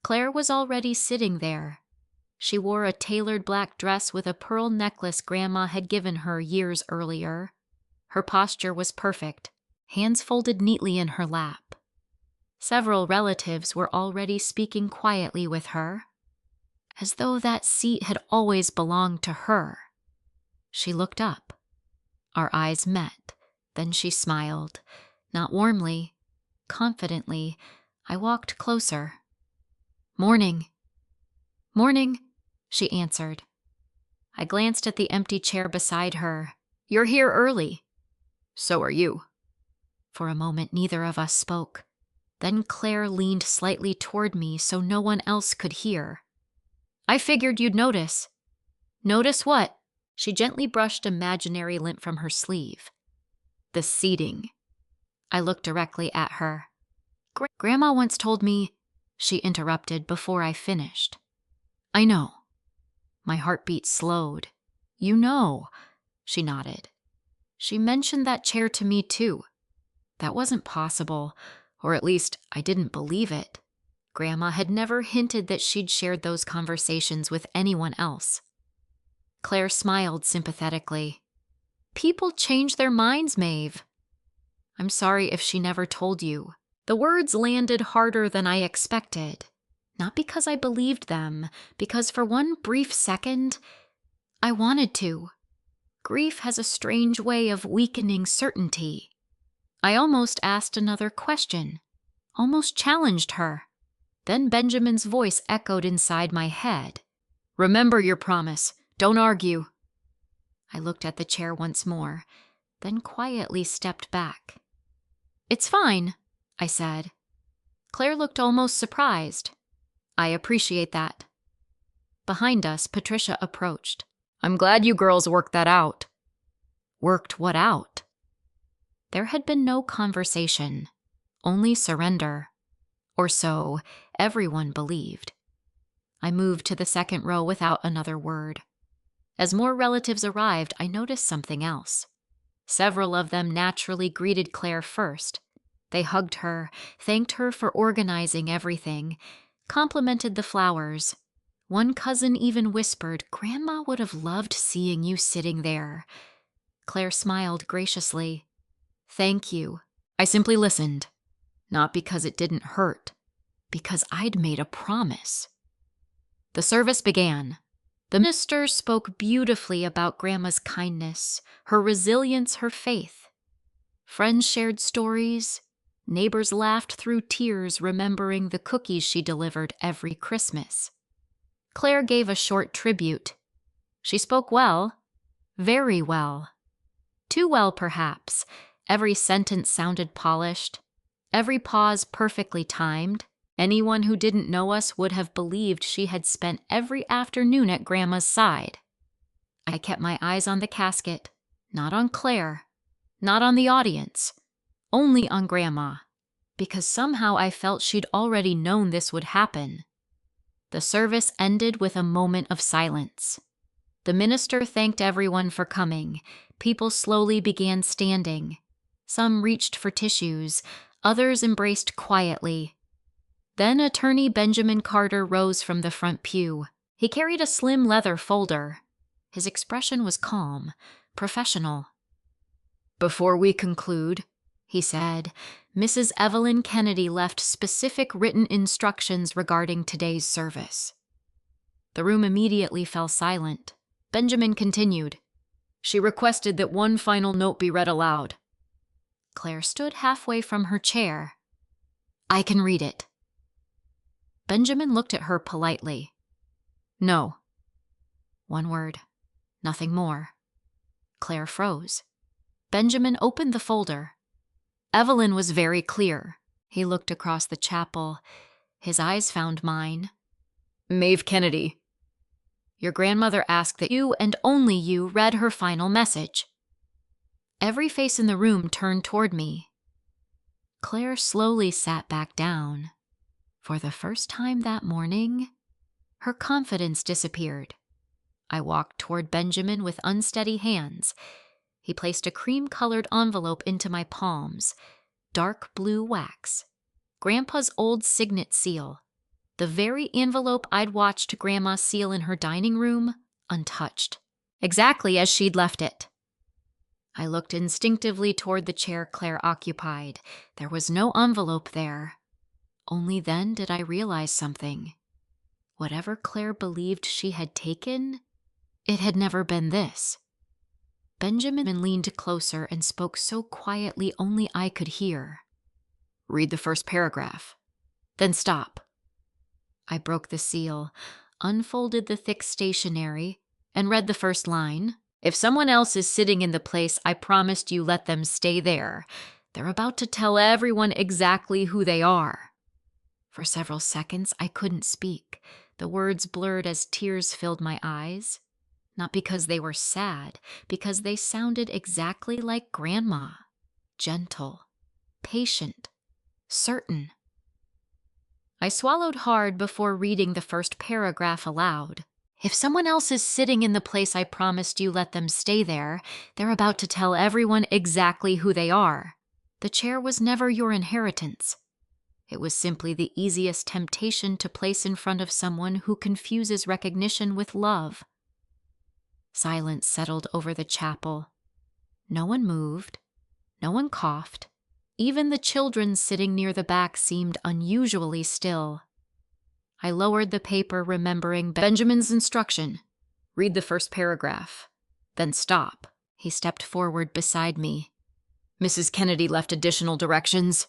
Claire was already sitting there. She wore a tailored black dress with a pearl necklace Grandma had given her years earlier. Her posture was perfect, hands folded neatly in her lap. Several relatives were already speaking quietly with her, as though that seat had always belonged to her. She looked up. Our eyes met. Then she smiled, not warmly, confidently. I walked closer. "Morning." "Morning," she answered. I glanced at the empty chair beside her. "You're here early." "So are you." For a moment, neither of us spoke. Then Claire leaned slightly toward me so no one else could hear. "I figured you'd notice." "Notice what?" She gently brushed imaginary lint from her sleeve. "The seating." I looked directly at her. Grandma once told me," she interrupted before I finished. "I know." My heartbeat slowed. "You know." She nodded. "She mentioned that chair to me too. That wasn't possible, or at least I didn't believe it. Grandma had never hinted that she'd shared those conversations with anyone else." Claire smiled sympathetically. "People change their minds, Maeve." "I'm sorry if she never told you." The words landed harder than I expected. Not because I believed them, because for one brief second, I wanted to. Grief has a strange way of weakening certainty. I almost asked another question, almost challenged her. Then Benjamin's voice echoed inside my head. "Remember your promise. Don't argue." I looked at the chair once more, then quietly stepped back. "It's fine," I said. Claire looked almost surprised. "I appreciate that." Behind us, Patricia approached. "I'm glad you girls worked that out." Worked what out? There had been no conversation, only surrender. Or so everyone believed. I moved to the second row without another word. As more relatives arrived, I noticed something else. Several of them naturally greeted Claire first. They hugged her, thanked her for organizing everything, complimented the flowers. One cousin even whispered, "Grandma would have loved seeing you sitting there." Claire smiled graciously. "Thank you. I simply listened. Not because it didn't hurt, because I'd made a promise." The service began. The minister spoke beautifully about Grandma's kindness, her resilience, her faith. Friends shared stories. Neighbors laughed through tears, remembering the cookies she delivered every Christmas. Claire gave a short tribute. She spoke well, very well. Too well, perhaps. Every sentence sounded polished, every pause perfectly timed. Anyone who didn't know us would have believed she had spent every afternoon at Grandma's side. I kept my eyes on the casket, not on Claire, not on the audience, only on Grandma, because somehow I felt she'd already known this would happen. The service ended with a moment of silence. The minister thanked everyone for coming. People slowly began standing. Some reached for tissues, others embraced quietly. Then attorney Benjamin Carter rose from the front pew. He carried a slim leather folder. His expression was calm, professional. "Before we conclude," he said, "Mrs. Evelyn Kennedy left specific written instructions regarding today's service." The room immediately fell silent. Benjamin continued. "She requested that one final note be read aloud." Claire stood halfway from her chair. "I can read it." Benjamin looked at her politely. "No." One word. Nothing more. Claire froze. Benjamin opened the folder. Evelyn was very clear. He looked across the chapel. His eyes found mine. "Maeve Kennedy, your grandmother asked that you and only you read her final message." Every face in the room turned toward me. Claire slowly sat back down. For the first time that morning, her confidence disappeared. I walked toward Benjamin with unsteady hands. He placed a cream-colored envelope into my palms. Dark blue wax. Grandpa's old signet seal. The very envelope I'd watched Grandma seal in her dining room, untouched. Exactly as she'd left it. I looked instinctively toward the chair Claire occupied. There was no envelope there. Only then did I realize something. Whatever Claire believed she had taken, it had never been this. Benjamin leaned closer and spoke so quietly only I could hear. "Read the first paragraph. Then stop." I broke the seal, unfolded the thick stationery, and read the first line. "If someone else is sitting in the place I promised you, let them stay there. They're about to tell everyone exactly who they are." For several seconds, I couldn't speak. The words blurred as tears filled my eyes. Not because they were sad, because they sounded exactly like Grandma. Gentle, patient, certain. I swallowed hard before reading the first paragraph aloud. "If someone else is sitting in the place I promised you, let them stay there. They're about to tell everyone exactly who they are. The chair was never your inheritance. It was simply the easiest temptation to place in front of someone who confuses recognition with love." Silence settled over the chapel. No one moved. No one coughed. Even the children sitting near the back seemed unusually still. I lowered the paper, remembering Benjamin's instruction. "Read the first paragraph. Then stop." He stepped forward beside me. "Mrs. Kennedy left additional directions."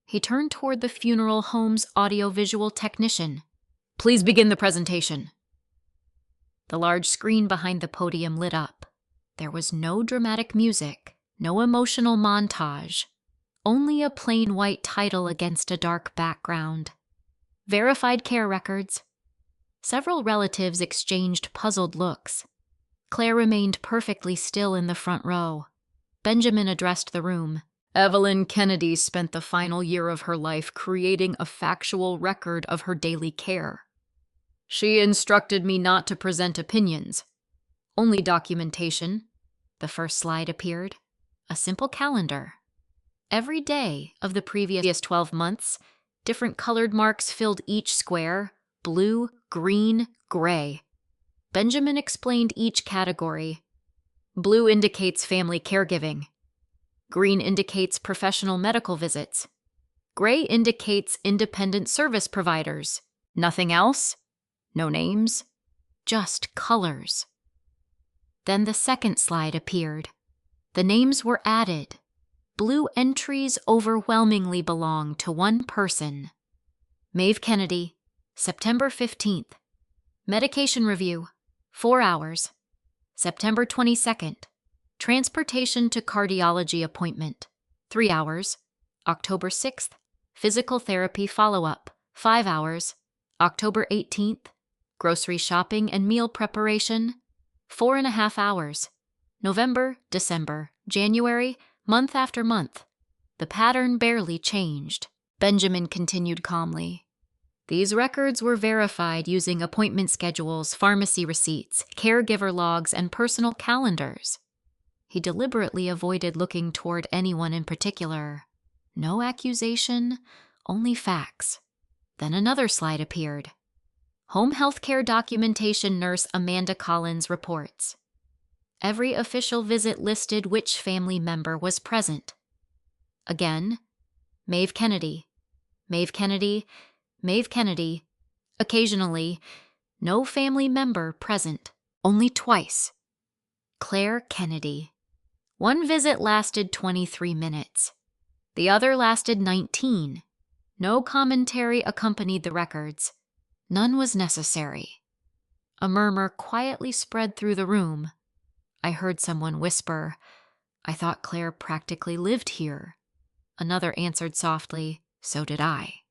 He turned toward the funeral home's audiovisual technician. "Please begin the presentation." The large screen behind the podium lit up. There was no dramatic music, no emotional montage, only a plain white title against a dark background. Verified care records. Several relatives exchanged puzzled looks. Claire remained perfectly still in the front row. Benjamin addressed the room. "Evelyn Kennedy spent the final year of her life creating a factual record of her daily care. She instructed me not to present opinions, only documentation." The first slide appeared. A simple calendar. Every day of the previous 12 months, different colored marks filled each square: blue, green, gray. Benjamin explained each category. Blue indicates family caregiving. Green indicates professional medical visits. Gray indicates independent service providers. Nothing else? No names? Just colors. Then the second slide appeared. The names were added. Blue entries overwhelmingly belong to one person. Maeve Kennedy, September 15th. Medication review, 4 hours. September 22nd. Transportation to cardiology appointment, 3 hours. October 6th. Physical therapy follow-up, 5 hours. October 18th. Grocery shopping and meal preparation, 4.5 hours. November, December, January, month after month. The pattern barely changed. Benjamin continued calmly. These records were verified using appointment schedules, pharmacy receipts, caregiver logs, and personal calendars. He deliberately avoided looking toward anyone in particular. No accusation, only facts. Then another slide appeared. Home healthcare documentation nurse Amanda Collins reports. Every official visit listed which family member was present. Again, Maeve Kennedy, Maeve Kennedy, Maeve Kennedy. Occasionally, no family member present, only twice. Claire Kennedy. One visit lasted 23 minutes. The other lasted 19. No commentary accompanied the records. None was necessary. A murmur quietly spread through the room. I heard someone whisper, "I thought Claire practically lived here." Another answered softly, "So did I."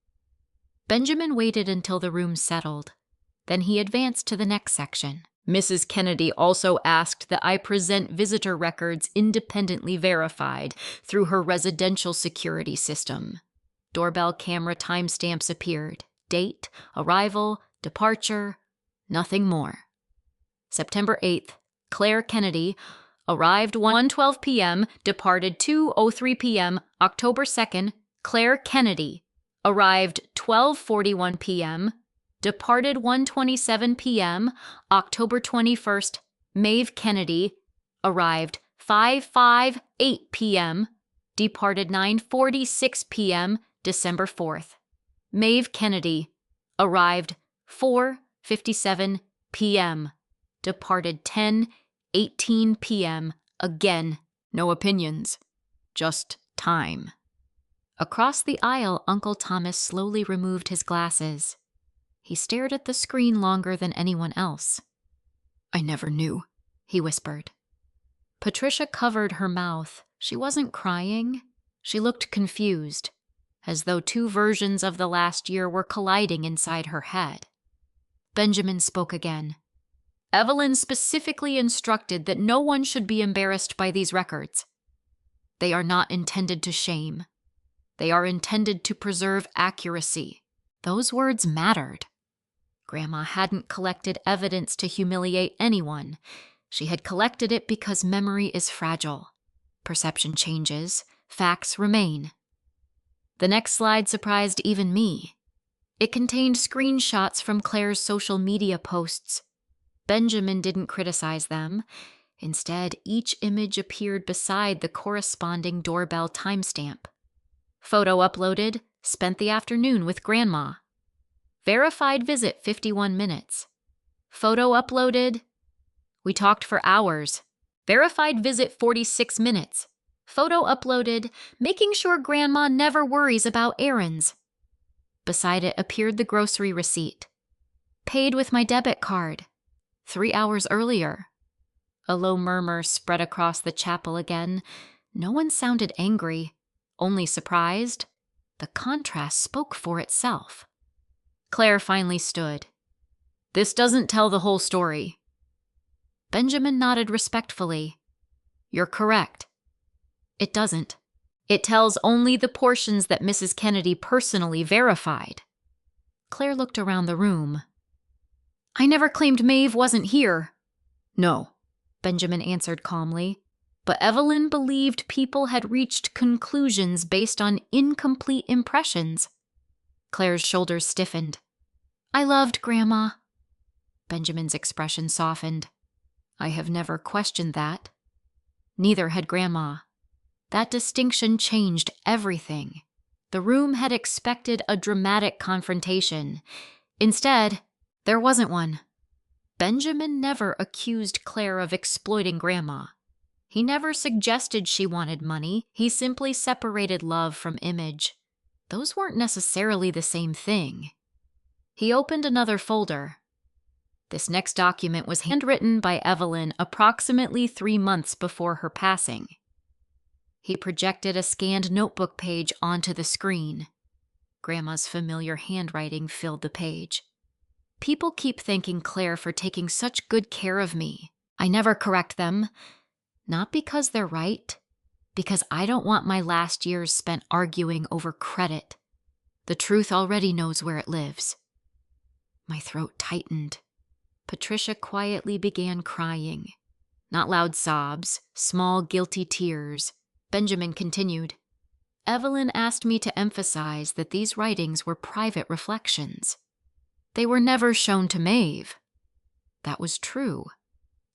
Benjamin waited until the room settled. Then he advanced to the next section. Mrs. Kennedy also asked that I present visitor records independently verified through her residential security system. Doorbell camera timestamps appeared. Date, arrival, departure, nothing more. September 8th, Claire Kennedy arrived 1:12 p.m., departed 2:03 p.m. October 2nd, Claire Kennedy arrived 12:41 p.m., departed 1:27 p.m. October 21st, Maeve Kennedy arrived 5:58 p.m., departed 9:46 p.m. December 4th. Maeve Kennedy arrived 4:57 p.m., departed 10:18 p.m. Again, no opinions, just time. Across the aisle, Uncle Thomas slowly removed his glasses. He stared at the screen longer than anyone else. "I never knew," he whispered. Patricia covered her mouth. She wasn't crying. She looked confused, as though two versions of the last year were colliding inside her head. Benjamin spoke again. "Evelyn specifically instructed that no one should be embarrassed by these records. They are not intended to shame. They are intended to preserve accuracy." Those words mattered. Grandma hadn't collected evidence to humiliate anyone. She had collected it because memory is fragile. Perception changes, facts remain. The next slide surprised even me. It contained screenshots from Claire's social media posts. Benjamin didn't criticize them. Instead, each image appeared beside the corresponding doorbell timestamp. Photo uploaded, spent the afternoon with Grandma. Verified visit 51 minutes. Photo uploaded. We talked for hours. Verified visit 46 minutes. Photo uploaded, making sure Grandma never worries about errands. Beside it appeared the grocery receipt. Paid with my debit card. 3 hours earlier. A low murmur spread across the chapel again. No one sounded angry, only surprised. The contrast spoke for itself. Claire finally stood. "This doesn't tell the whole story." Benjamin nodded respectfully. "You're correct. It doesn't. It tells only the portions that Mrs. Kennedy personally verified." Claire looked around the room. "I never claimed Maeve wasn't here." "No," Benjamin answered calmly. "But Evelyn believed people had reached conclusions based on incomplete impressions." Claire's shoulders stiffened. "I loved Grandma." Benjamin's expression softened. "I have never questioned that." Neither had Grandma. That distinction changed everything. The room had expected a dramatic confrontation. Instead, there wasn't one. Benjamin never accused Claire of exploiting Grandma. He never suggested she wanted money. He simply separated love from image. Those weren't necessarily the same thing. He opened another folder. This next document was handwritten by Evelyn approximately 3 months before her passing. He projected a scanned notebook page onto the screen. Grandma's familiar handwriting filled the page. "People keep thanking Claire for taking such good care of me. I never correct them. Not because they're right, because I don't want my last years spent arguing over credit. The truth already knows where it lives." My throat tightened. Patricia quietly began crying. Not loud sobs, small guilty tears. Benjamin continued. Evelyn asked me to emphasize that these writings were private reflections. They were never shown to Maeve. That was true.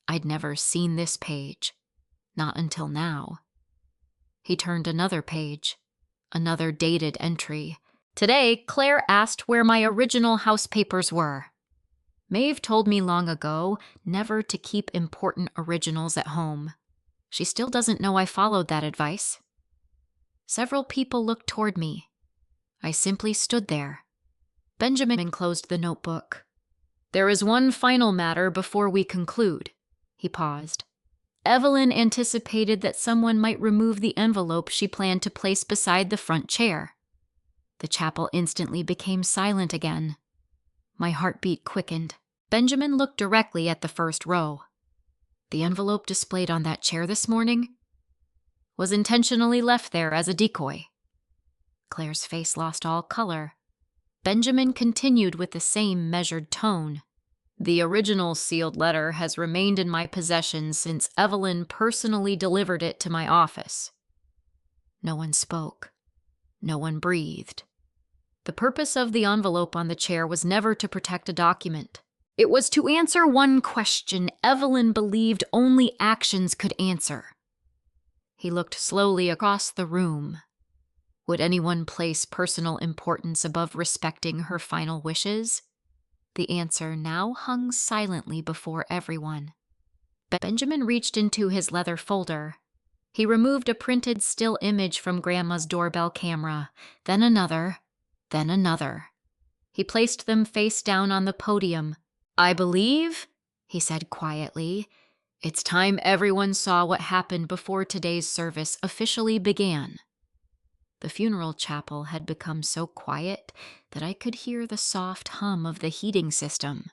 I'd never seen this page. Not until now. He turned another page. Another dated entry. Today, Claire asked where my original house papers were. Maeve told me long ago never to keep important originals at home. She still doesn't know I followed that advice. Several people looked toward me. I simply stood there. Benjamin closed the notebook. There is one final matter before we conclude. He paused. Evelyn anticipated that someone might remove the envelope she planned to place beside the front chair. The chapel instantly became silent again. My heartbeat quickened. Benjamin looked directly at the first row. The envelope displayed on that chair this morning was intentionally left there as a decoy. Claire's face lost all color. Benjamin continued with the same measured tone. The original sealed letter has remained in my possession since Evelyn personally delivered it to my office. No one spoke. No one breathed. The purpose of the envelope on the chair was never to protect a document. It was to answer one question Evelyn believed only actions could answer. He looked slowly across the room. Would anyone place personal importance above respecting her final wishes? The answer now hung silently before everyone. Benjamin reached into his leather folder. He removed a printed still image from Grandma's doorbell camera, then another, then another. He placed them face down on the podium. I believe, he said quietly, it's time everyone saw what happened before today's service officially began. The funeral chapel had become so quiet that I could hear the soft hum of the heating system.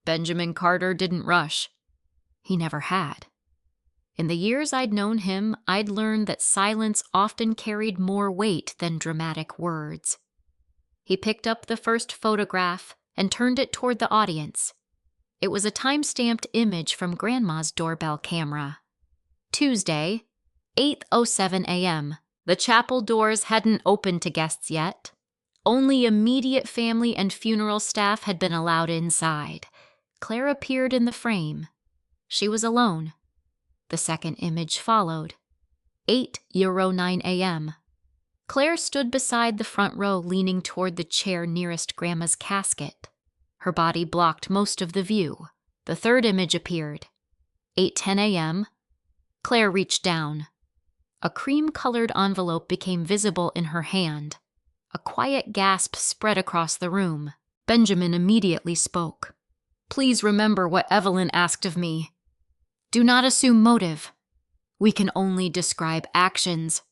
Benjamin Carter didn't rush. He never had. In the years I'd known him, I'd learned that silence often carried more weight than dramatic words. He picked up the first photograph and turned it toward the audience. It was a time-stamped image from Grandma's doorbell camera. Tuesday, 8:07 a.m. The chapel doors hadn't opened to guests yet. Only immediate family and funeral staff had been allowed inside. Claire appeared in the frame. She was alone. The second image followed. 8:09 a.m. Claire stood beside the front row, leaning toward the chair nearest Grandma's casket. Her body blocked most of the view. The third image appeared. 8:10 a.m. Claire reached down. A cream-colored envelope became visible in her hand. A quiet gasp spread across the room. Benjamin immediately spoke. Please remember what Evelyn asked of me. Do not assume motive. We can only describe actions.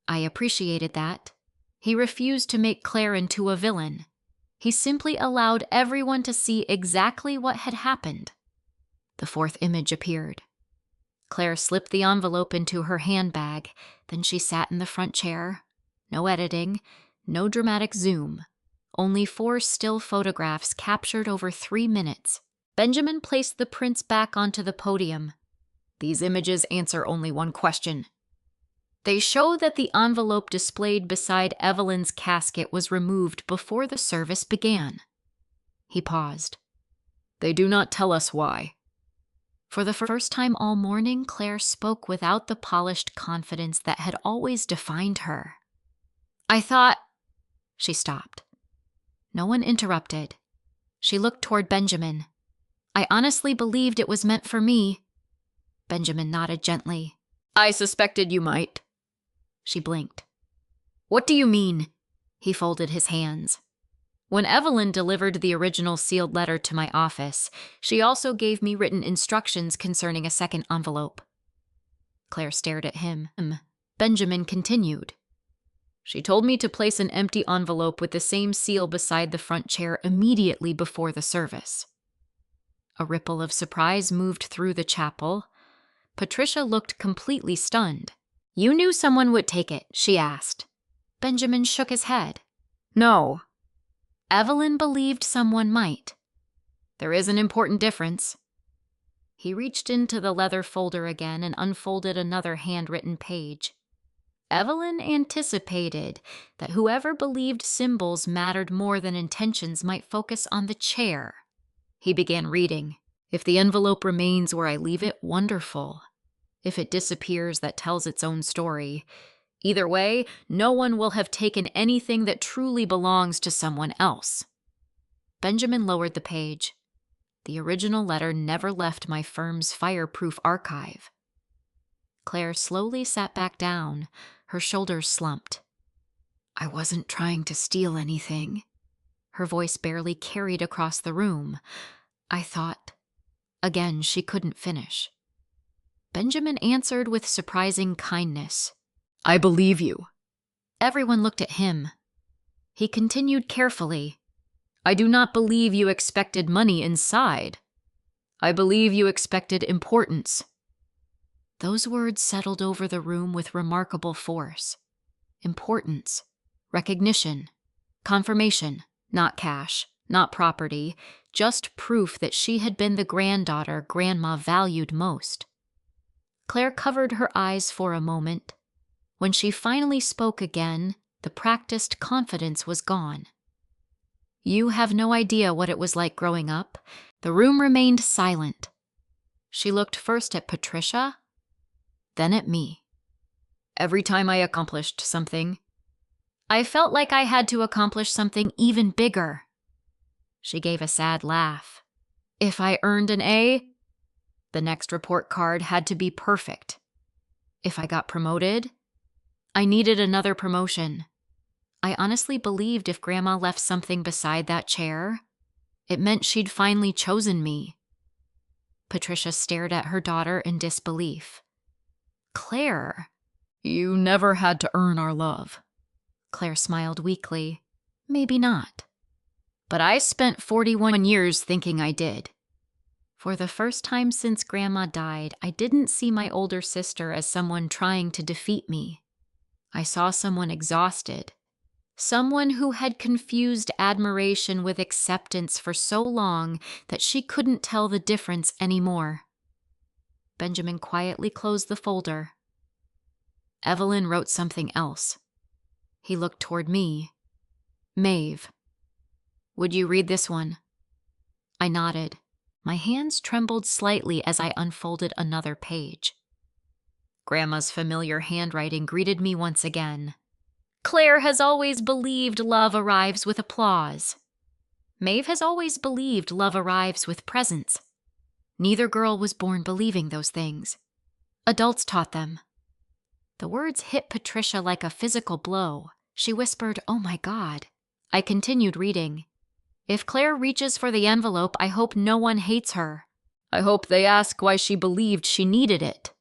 I appreciated that. He refused to make Claire into a villain. He simply allowed everyone to see exactly what had happened. The fourth image appeared. Claire slipped the envelope into her handbag. Then she sat in the front chair. No editing, no dramatic zoom. Only 4 still photographs captured over 3 minutes. Benjamin placed the prints back onto the podium. These images answer only one question. They show that the envelope displayed beside Evelyn's casket was removed before the service began. He paused. They do not tell us why. For the first time all morning, Claire spoke without the polished confidence that had always defined her. I thought... She stopped. No one interrupted. She looked toward Benjamin. I honestly believed it was meant for me. Benjamin nodded gently. I suspected you might. She blinked. What do you mean? He folded his hands. When Evelyn delivered the original sealed letter to my office, she also gave me written instructions concerning a second envelope. Claire stared at him. Benjamin continued. She told me to place an empty envelope with the same seal beside the front chair immediately before the service. A ripple of surprise moved through the chapel. Patricia looked completely stunned. You knew someone would take it, she asked. Benjamin shook his head. No. Evelyn believed someone might. There is an important difference. He reached into the leather folder again and unfolded another handwritten page. Evelyn anticipated that whoever believed symbols mattered more than intentions might focus on the chair. He began reading. If the envelope remains where I leave it, wonderful. If it disappears, that tells its own story. Either way, no one will have taken anything that truly belongs to someone else. Benjamin lowered the page. The original letter never left my firm's fireproof archive. Claire slowly sat back down, her shoulders slumped. I wasn't trying to steal anything. Her voice barely carried across the room. I thought. Again, she couldn't finish. Benjamin answered with surprising kindness. I believe you. Everyone looked at him. He continued carefully. I do not believe you expected money inside. I believe you expected importance. Those words settled over the room with remarkable force. Importance, recognition, confirmation, not cash, not property, just proof that she had been the granddaughter Grandma valued most. Claire covered her eyes for a moment. When she finally spoke again, the practiced confidence was gone. You have no idea what it was like growing up. The room remained silent. She looked first at Patricia, then at me. Every time I accomplished something, I felt like I had to accomplish something even bigger. She gave a sad laugh. If I earned an A, the next report card had to be perfect. If I got promoted, I needed another promotion. I honestly believed if Grandma left something beside that chair, it meant she'd finally chosen me. Patricia stared at her daughter in disbelief. Claire, you never had to earn our love. Claire smiled weakly. Maybe not. But I spent 41 years thinking I did. For the first time since Grandma died, I didn't see my older sister as someone trying to defeat me. I saw someone exhausted. Someone who had confused admiration with acceptance for so long that she couldn't tell the difference anymore. Benjamin quietly closed the folder. Evelyn wrote something else. He looked toward me. Maeve, would you read this one? I nodded. My hands trembled slightly as I unfolded another page. Grandma's familiar handwriting greeted me once again. Claire has always believed love arrives with applause. Maeve has always believed love arrives with presents. Neither girl was born believing those things. Adults taught them. The words hit Patricia like a physical blow. She whispered, "Oh my God." I continued reading. If Claire reaches for the envelope, I hope no one hates her. I hope they ask why she believed she needed it.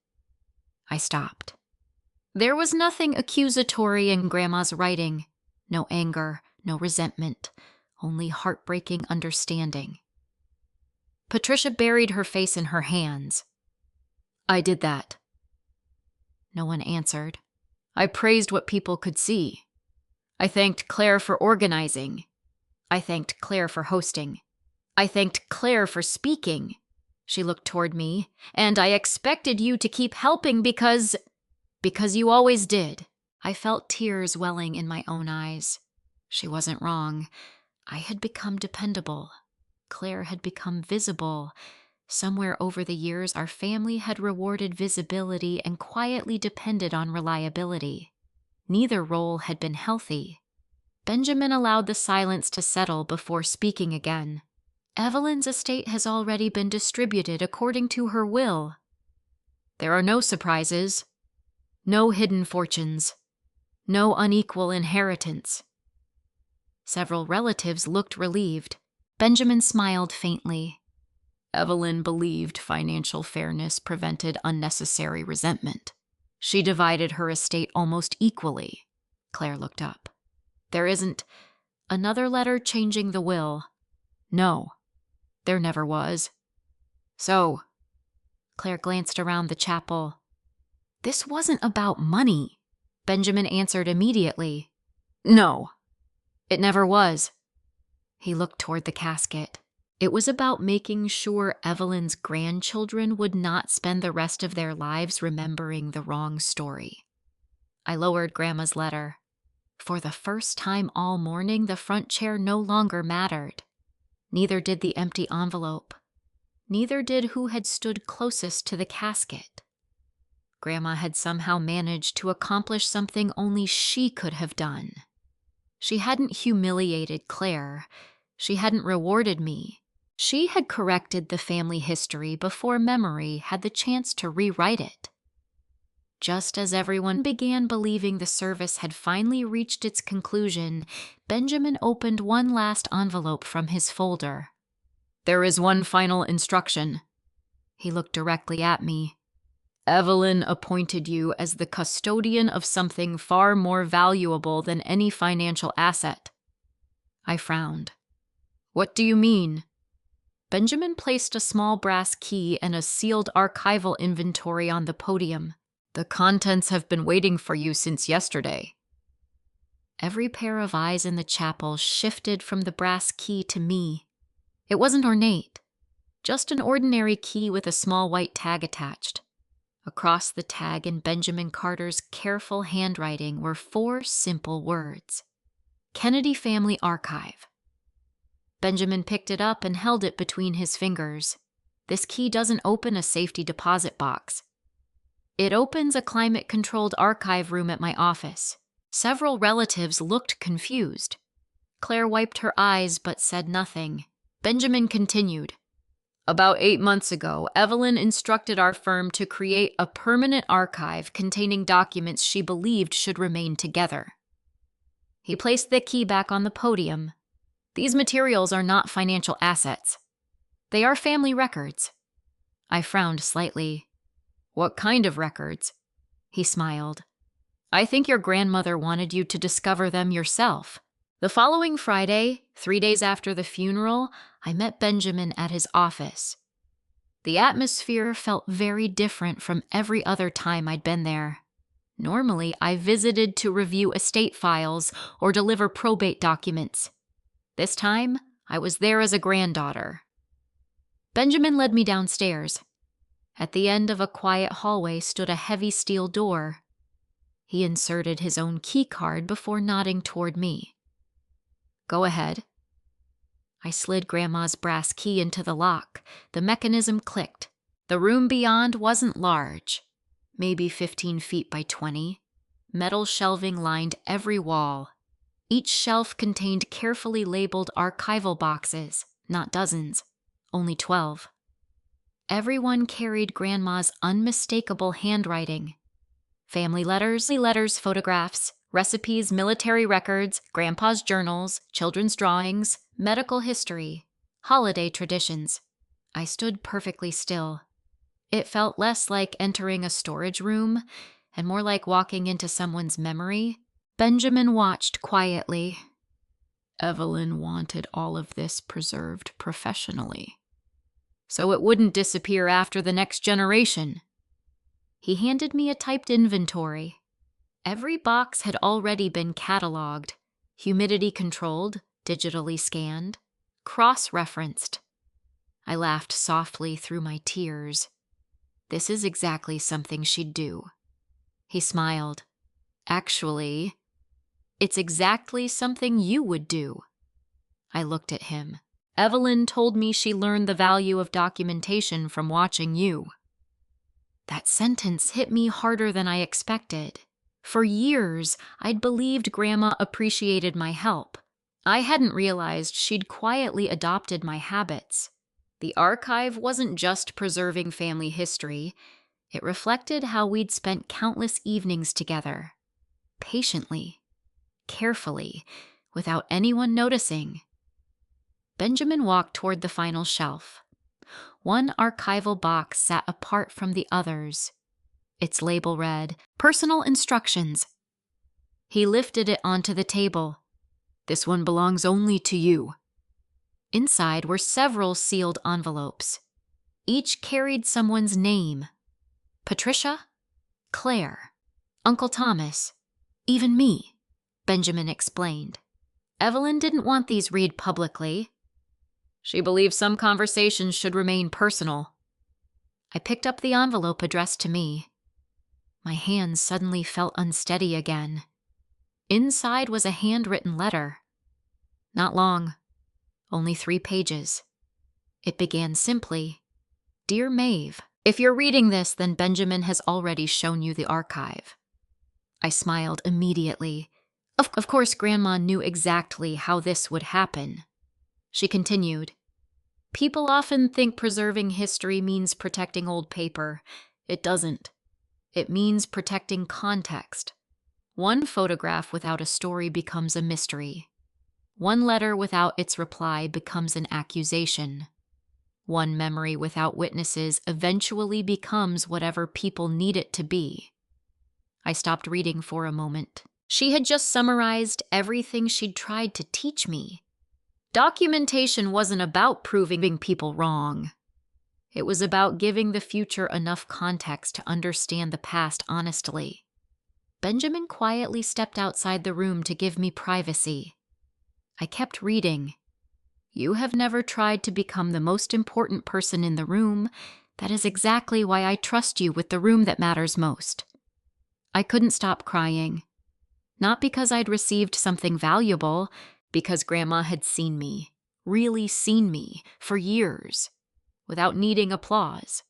I stopped. There was nothing accusatory in Grandma's writing. No anger, no resentment, only heartbreaking understanding. Patricia buried her face in her hands. I did that. No one answered. I praised what people could see. I thanked Claire for organizing. I thanked Claire for hosting. I thanked Claire for speaking. She looked toward me, and I expected you to keep helping because you always did. I felt tears welling in my own eyes. She wasn't wrong. I had become dependable. Claire had become visible. Somewhere over the years, our family had rewarded visibility and quietly depended on reliability. Neither role had been healthy. Benjamin allowed the silence to settle before speaking again. Evelyn's estate has already been distributed according to her will. There are no surprises. No hidden fortunes. No unequal inheritance. Several relatives looked relieved. Benjamin smiled faintly. Evelyn believed financial fairness prevented unnecessary resentment. She divided her estate almost equally. Claire looked up. There isn't another letter changing the will. No, there never was. So, Claire glanced around the chapel. This wasn't about money. Benjamin answered immediately. No, it never was. He looked toward the casket. It was about making sure Evelyn's grandchildren would not spend the rest of their lives remembering the wrong story. I lowered Grandma's letter. For the first time all morning, the front chair no longer mattered. Neither did the empty envelope. Neither did who had stood closest to the casket. Grandma had somehow managed to accomplish something only she could have done. She hadn't humiliated Claire. She hadn't rewarded me. She had corrected the family history before memory had the chance to rewrite it. Just as everyone began believing the service had finally reached its conclusion, Benjamin opened one last envelope from his folder. "There is one final instruction." He looked directly at me. "Evelyn appointed you as the custodian of something far more valuable than any financial asset." I frowned. "What do you mean?" Benjamin placed a small brass key and a sealed archival inventory on the podium. "The contents have been waiting for you since yesterday." Every pair of eyes in the chapel shifted from the brass key to me. It wasn't ornate, just an ordinary key with a small white tag attached. Across the tag in Benjamin Carter's careful handwriting were 4 simple words: Kennedy Family Archive. Benjamin picked it up and held it between his fingers. "This key doesn't open a safety deposit box. It opens a climate-controlled archive room at my office." Several relatives looked confused. Claire wiped her eyes but said nothing. Benjamin continued. "About 8 months ago, Evelyn instructed our firm to create a permanent archive containing documents she believed should remain together." He placed the key back on the podium. "These materials are not financial assets. They are family records." I frowned slightly. "What kind of records?" He smiled. "I think your grandmother wanted you to discover them yourself." The following Friday, 3 days after the funeral, I met Benjamin at his office. The atmosphere felt very different from every other time I'd been there. Normally, I visited to review estate files or deliver probate documents. This time, I was there as a granddaughter. Benjamin led me downstairs. At the end of a quiet hallway stood a heavy steel door. He inserted his own key card before nodding toward me. "Go ahead." I slid Grandma's brass key into the lock. The mechanism clicked. The room beyond wasn't large, maybe 15 feet by 20. Metal shelving lined every wall. Each shelf contained carefully labeled archival boxes, not dozens, only 12. Everyone carried Grandma's unmistakable handwriting. Family letters, photographs, recipes, military records, Grandpa's journals, children's drawings, medical history, holiday traditions. I stood perfectly still. It felt less like entering a storage room and more like walking into someone's memory. Benjamin watched quietly. "Evelyn wanted all of this preserved professionally, so it wouldn't disappear after the next generation." He handed me a typed inventory. Every box had already been cataloged, humidity-controlled, digitally scanned, cross-referenced. I laughed softly through my tears. This is exactly something she'd do. He smiled. "Actually, it's exactly something you would do." I looked at him. "Evelyn told me she learned the value of documentation from watching you." That sentence hit me harder than I expected. For years, I'd believed Grandma appreciated my help. I hadn't realized she'd quietly adopted my habits. The archive wasn't just preserving family history. It reflected how we'd spent countless evenings together. Patiently, carefully, without anyone noticing. Benjamin walked toward the final shelf. One archival box sat apart from the others. Its label read, "Personal Instructions." He lifted it onto the table. "This one belongs only to you." Inside were several sealed envelopes. Each carried someone's name. Patricia, Claire, Uncle Thomas, even me, Benjamin explained. Evelyn didn't want these read publicly. She believed some conversations should remain personal. I picked up the envelope addressed to me. My hands suddenly felt unsteady again. Inside was a handwritten letter. Not long, only 3 pages. It began simply, "Dear Maeve, if you're reading this, then Benjamin has already shown you the archive." I smiled immediately. Of course, Grandma knew exactly how this would happen. She continued, "People often think preserving history means protecting old paper. It doesn't. It means protecting context. One photograph without a story becomes a mystery. One letter without its reply becomes an accusation. One memory without witnesses eventually becomes whatever people need it to be." I stopped reading for a moment. She had just summarized everything she'd tried to teach me. Documentation wasn't about proving people wrong. It was about giving the future enough context to understand the past honestly. Benjamin quietly stepped outside the room to give me privacy. I kept reading. "You have never tried to become the most important person in the room. That is exactly why I trust you with the room that matters most." I couldn't stop crying. Not because I'd received something valuable, because Grandma had seen me, really seen me, for years, without needing applause.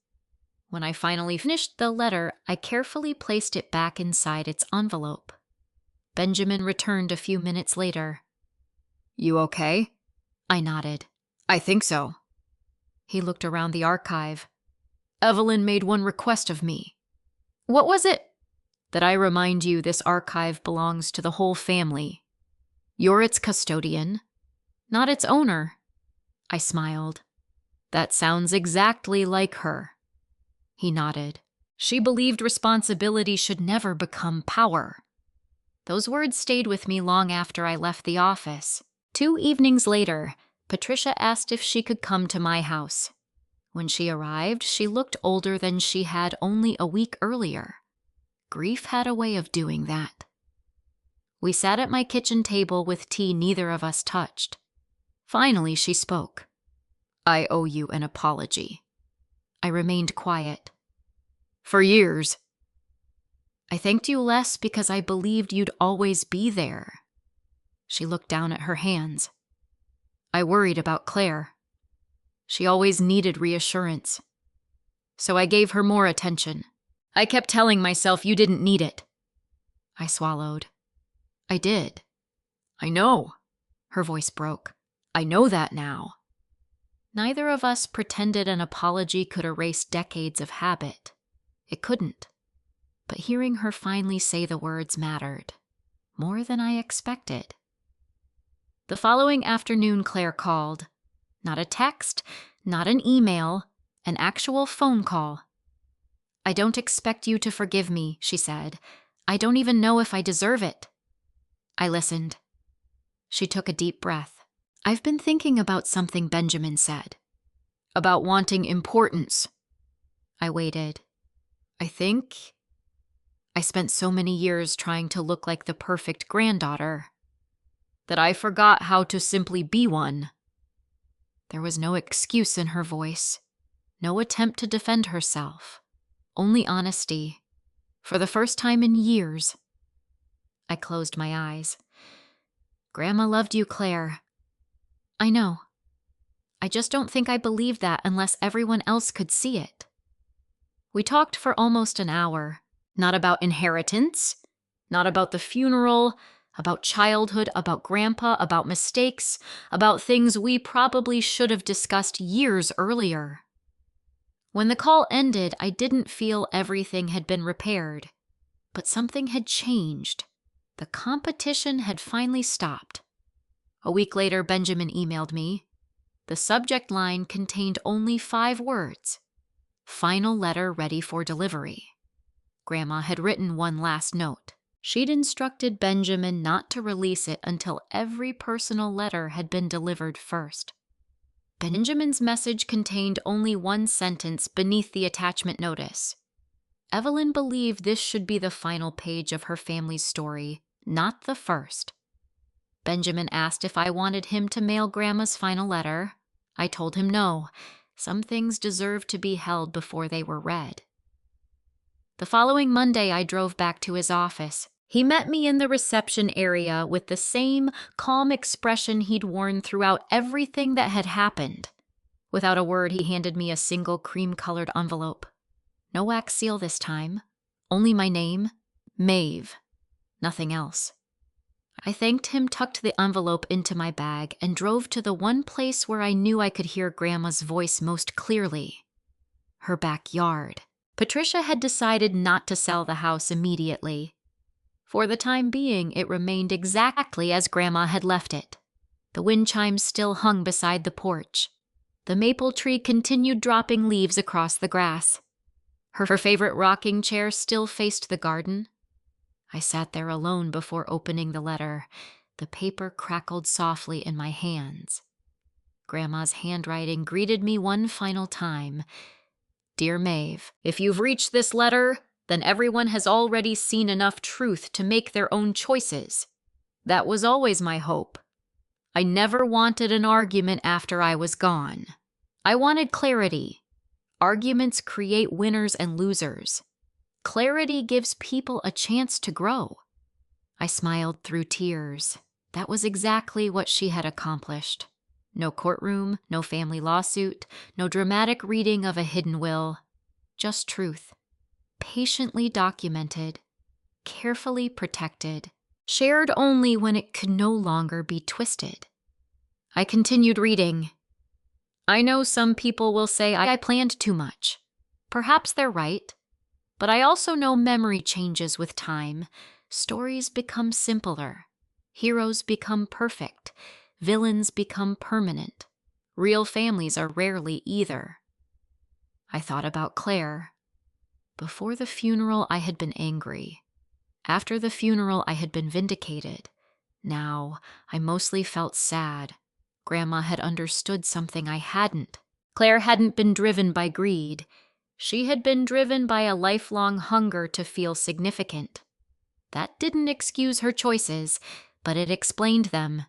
When I finally finished the letter, I carefully placed it back inside its envelope. Benjamin returned a few minutes later. "You okay?" I nodded. "I think so." He looked around the archive. "Evelyn made one request of me." "What was it?" "That I remind you this archive belongs to the whole family. You're its custodian, not its owner." I smiled. "That sounds exactly like her." He nodded. "She believed responsibility should never become power." Those words stayed with me long after I left the office. 2 evenings later, Patricia asked if she could come to my house. When she arrived, she looked older than she had only a week earlier. Grief had a way of doing that. We sat at my kitchen table with tea neither of us touched. Finally, she spoke. "I owe you an apology." I remained quiet. "For years." "I thanked you less because I believed you'd always be there." She looked down at her hands. "I worried about Claire. She always needed reassurance. So I gave her more attention. I kept telling myself you didn't need it." I swallowed. "I did." "I know." Her voice broke. "I know that now." Neither of us pretended an apology could erase decades of habit. It couldn't. But hearing her finally say the words mattered, more than I expected. The following afternoon, Claire called. Not a text, not an email, an actual phone call. "I don't expect you to forgive me," she said. "I don't even know if I deserve it." I listened. She took a deep breath. "I've been thinking about something Benjamin said." "About wanting importance." I waited. I spent so many years trying to look like the perfect granddaughter that I forgot how to simply be one." There was no excuse in her voice, no attempt to defend herself, only honesty, for the first time in years. I closed my eyes. "Grandma loved you, Claire." "I know. I just don't think I believed that unless everyone else could see it." We talked for almost an hour, not about inheritance, not about the funeral, about childhood, about Grandpa, about mistakes, about things we probably should have discussed years earlier. When the call ended, I didn't feel everything had been repaired, but something had changed. The competition had finally stopped. A week later, Benjamin emailed me. The subject line contained only 5 words. "Final letter ready for delivery." Grandma had written one last note. She'd instructed Benjamin not to release it until every personal letter had been delivered first. Benjamin's message contained only one sentence beneath the attachment notice. Evelyn believed this should be the final page of her family's story, not the first. Benjamin asked if I wanted him to mail Grandma's final letter. I told him no. Some things deserved to be held before they were read. The following Monday, I drove back to his office. He met me in the reception area with the same calm expression he'd worn throughout everything that had happened. Without a word, he handed me a single cream-colored envelope. No wax seal this time. Only my name, Maeve. Nothing else. I thanked him, tucked the envelope into my bag, and drove to the one place where I knew I could hear Grandma's voice most clearly. Her backyard. Patricia had decided not to sell the house immediately. For the time being, it remained exactly as Grandma had left it. The wind chimes still hung beside the porch. The maple tree continued dropping leaves across the grass. Her favorite rocking chair still faced the garden. I sat there alone before opening the letter. The paper crackled softly in my hands. Grandma's handwriting greeted me one final time. Dear Maeve, if you've reached this letter, then everyone has already seen enough truth to make their own choices. That was always my hope. I never wanted an argument after I was gone. I wanted clarity. Arguments create winners and losers. Clarity gives people a chance to grow. I smiled through tears. That was exactly what she had accomplished. No courtroom, no family lawsuit, no dramatic reading of a hidden will. Just truth. Patiently documented, carefully protected, shared only when it could no longer be twisted. I continued reading. I know some people will say I planned too much. Perhaps they're right. But I also know memory changes with time. Stories become simpler. Heroes become perfect. Villains become permanent. Real families are rarely either. I thought about Claire. Before the funeral, I had been angry. After the funeral, I had been vindicated. Now, I mostly felt sad. Grandma had understood something I hadn't. Claire hadn't been driven by greed. She had been driven by a lifelong hunger to feel significant. That didn't excuse her choices, but it explained them.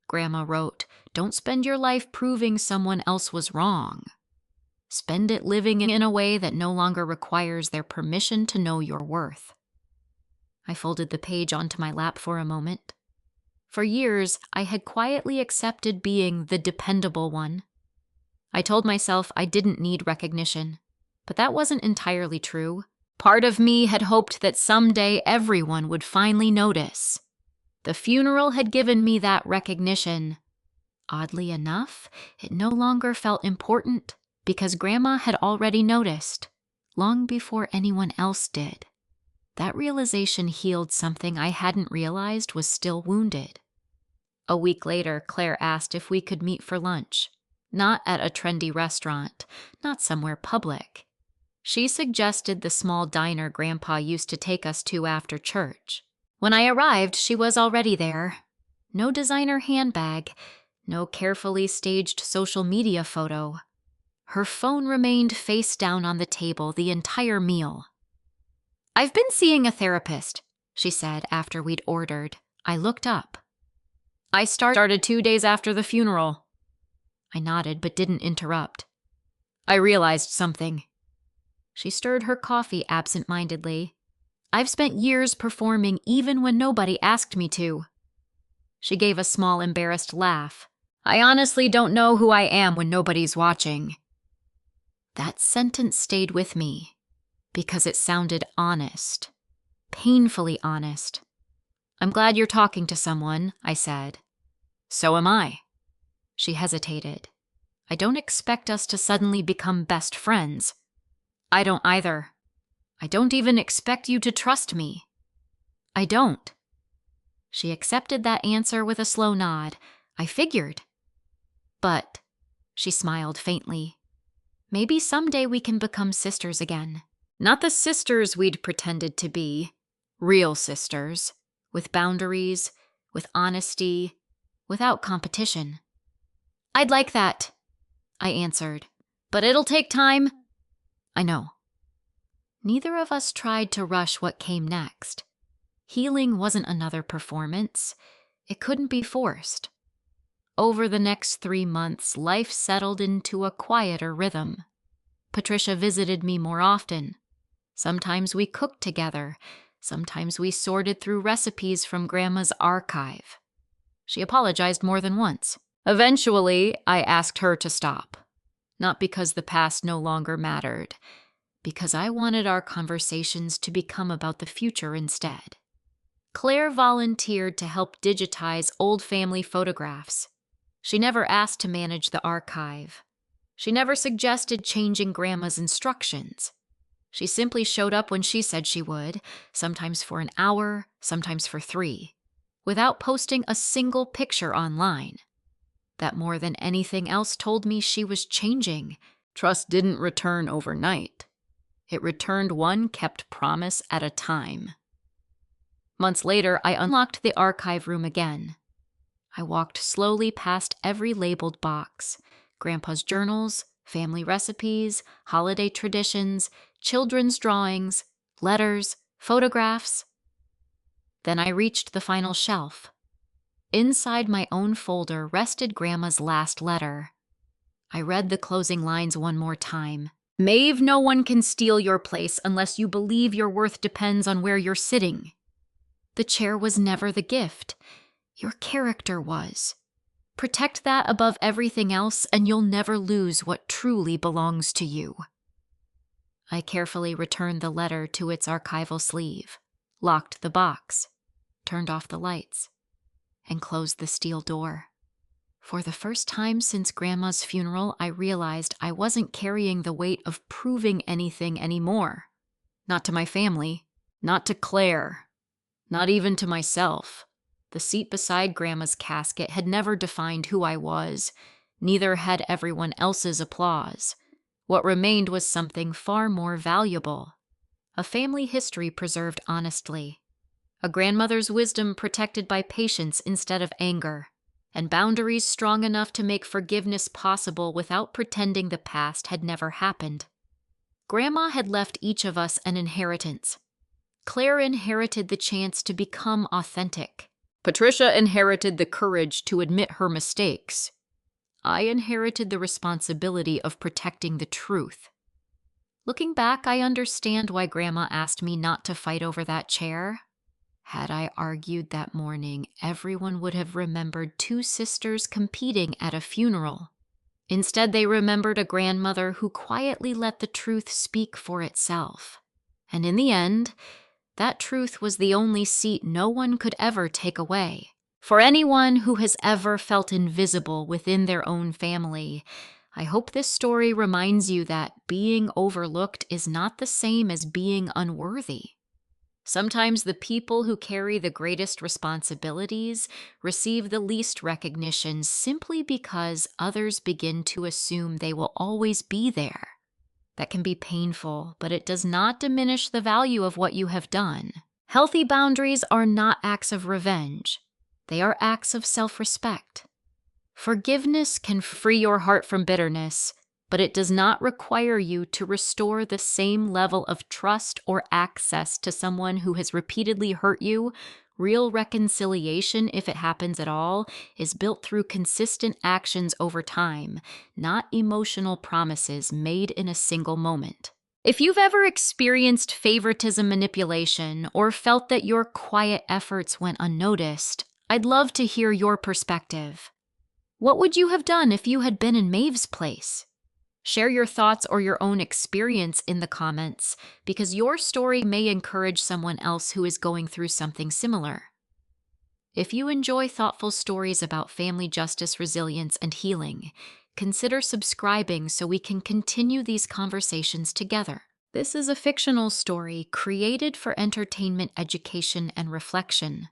Grandma wrote, "Don't spend your life proving someone else was wrong. Spend it living in a way that no longer requires their permission to know your worth." I folded the page onto my lap for a moment. For years, I had quietly accepted being the dependable one. I told myself I didn't need recognition, but that wasn't entirely true. Part of me had hoped that someday everyone would finally notice. The funeral had given me that recognition. Oddly enough, it no longer felt important because Grandma had already noticed, long before anyone else did. That realization healed something I hadn't realized was still wounded. A week later, Claire asked if we could meet for lunch. Not at a trendy restaurant, not somewhere public. She suggested the small diner Grandpa used to take us to after church. When I arrived, she was already there. No designer handbag, no carefully staged social media photo. Her phone remained face down on the table the entire meal. "I've been seeing a therapist," she said after we'd ordered. I looked up. "I started 2 days after the funeral." I nodded but didn't interrupt. "I realized something." She stirred her coffee absent-mindedly. "I've spent years performing even when nobody asked me to." She gave a small embarrassed laugh. "I honestly don't know who I am when nobody's watching." That sentence stayed with me because it sounded honest, painfully honest. "I'm glad you're talking to someone," I said. "So am I." She hesitated. "I don't expect us to suddenly become best friends." "I don't either. I don't even expect you to trust me." "I don't." She accepted that answer with a slow nod. "I figured." "But," she smiled faintly, "maybe someday we can become sisters again. Not the sisters we'd pretended to be. Real sisters. With boundaries, with honesty, without competition." "I'd like that," I answered. "But it'll take time." "I know." Neither of us tried to rush what came next. Healing wasn't another performance. It couldn't be forced. Over the next 3 months, life settled into a quieter rhythm. Patricia visited me more often. Sometimes we cooked together. Sometimes we sorted through recipes from Grandma's archive. She apologized more than once. Eventually, I asked her to stop. Not because the past no longer mattered, because I wanted our conversations to become about the future instead. Claire volunteered to help digitize old family photographs. She never asked to manage the archive. She never suggested changing Grandma's instructions. She simply showed up when she said she would, sometimes for an hour, sometimes for 3, without posting a single picture online. That more than anything else told me she was changing. Trust didn't return overnight. It returned one kept promise at a time. Months later, I unlocked the archive room again. I walked slowly past every labeled box: Grandpa's journals, family recipes, holiday traditions, children's drawings, letters, photographs. Then I reached the final shelf. Inside my own folder rested Grandma's last letter. I read the closing lines one more time. Maeve, no one can steal your place unless you believe your worth depends on where you're sitting. The chair was never the gift. Your character was. Protect that above everything else, and you'll never lose what truly belongs to you. I carefully returned the letter to its archival sleeve, locked the box, turned off the lights, and closed the steel door. For the first time since Grandma's funeral, I realized I wasn't carrying the weight of proving anything anymore. Not to my family, not to Claire, not even to myself. The seat beside Grandma's casket had never defined who I was, neither had everyone else's applause. What remained was something far more valuable: a family history preserved honestly, a grandmother's wisdom protected by patience instead of anger, and boundaries strong enough to make forgiveness possible without pretending the past had never happened. Grandma had left each of us an inheritance. Claire inherited the chance to become authentic. Patricia inherited the courage to admit her mistakes. I inherited the responsibility of protecting the truth. Looking back, I understand why Grandma asked me not to fight over that chair. Had I argued that morning, everyone would have remembered 2 sisters competing at a funeral. Instead, they remembered a grandmother who quietly let the truth speak for itself. And in the end, that truth was the only seat no one could ever take away. For anyone who has ever felt invisible within their own family, I hope this story reminds you that being overlooked is not the same as being unworthy. Sometimes the people who carry the greatest responsibilities receive the least recognition simply because others begin to assume they will always be there. That can be painful, but it does not diminish the value of what you have done. Healthy boundaries are not acts of revenge. They are acts of self-respect. Forgiveness can free your heart from bitterness, but it does not require you to restore the same level of trust or access to someone who has repeatedly hurt you. Real reconciliation, if it happens at all, is built through consistent actions over time, not emotional promises made in a single moment. If you've ever experienced favoritism manipulation or felt that your quiet efforts went unnoticed, I'd love to hear your perspective. What would you have done if you had been in Maeve's place? Share your thoughts or your own experience in the comments, because your story may encourage someone else who is going through something similar. If you enjoy thoughtful stories about family justice, resilience, and healing, consider subscribing so we can continue these conversations together. This is a fictional story created for entertainment, education, and reflection.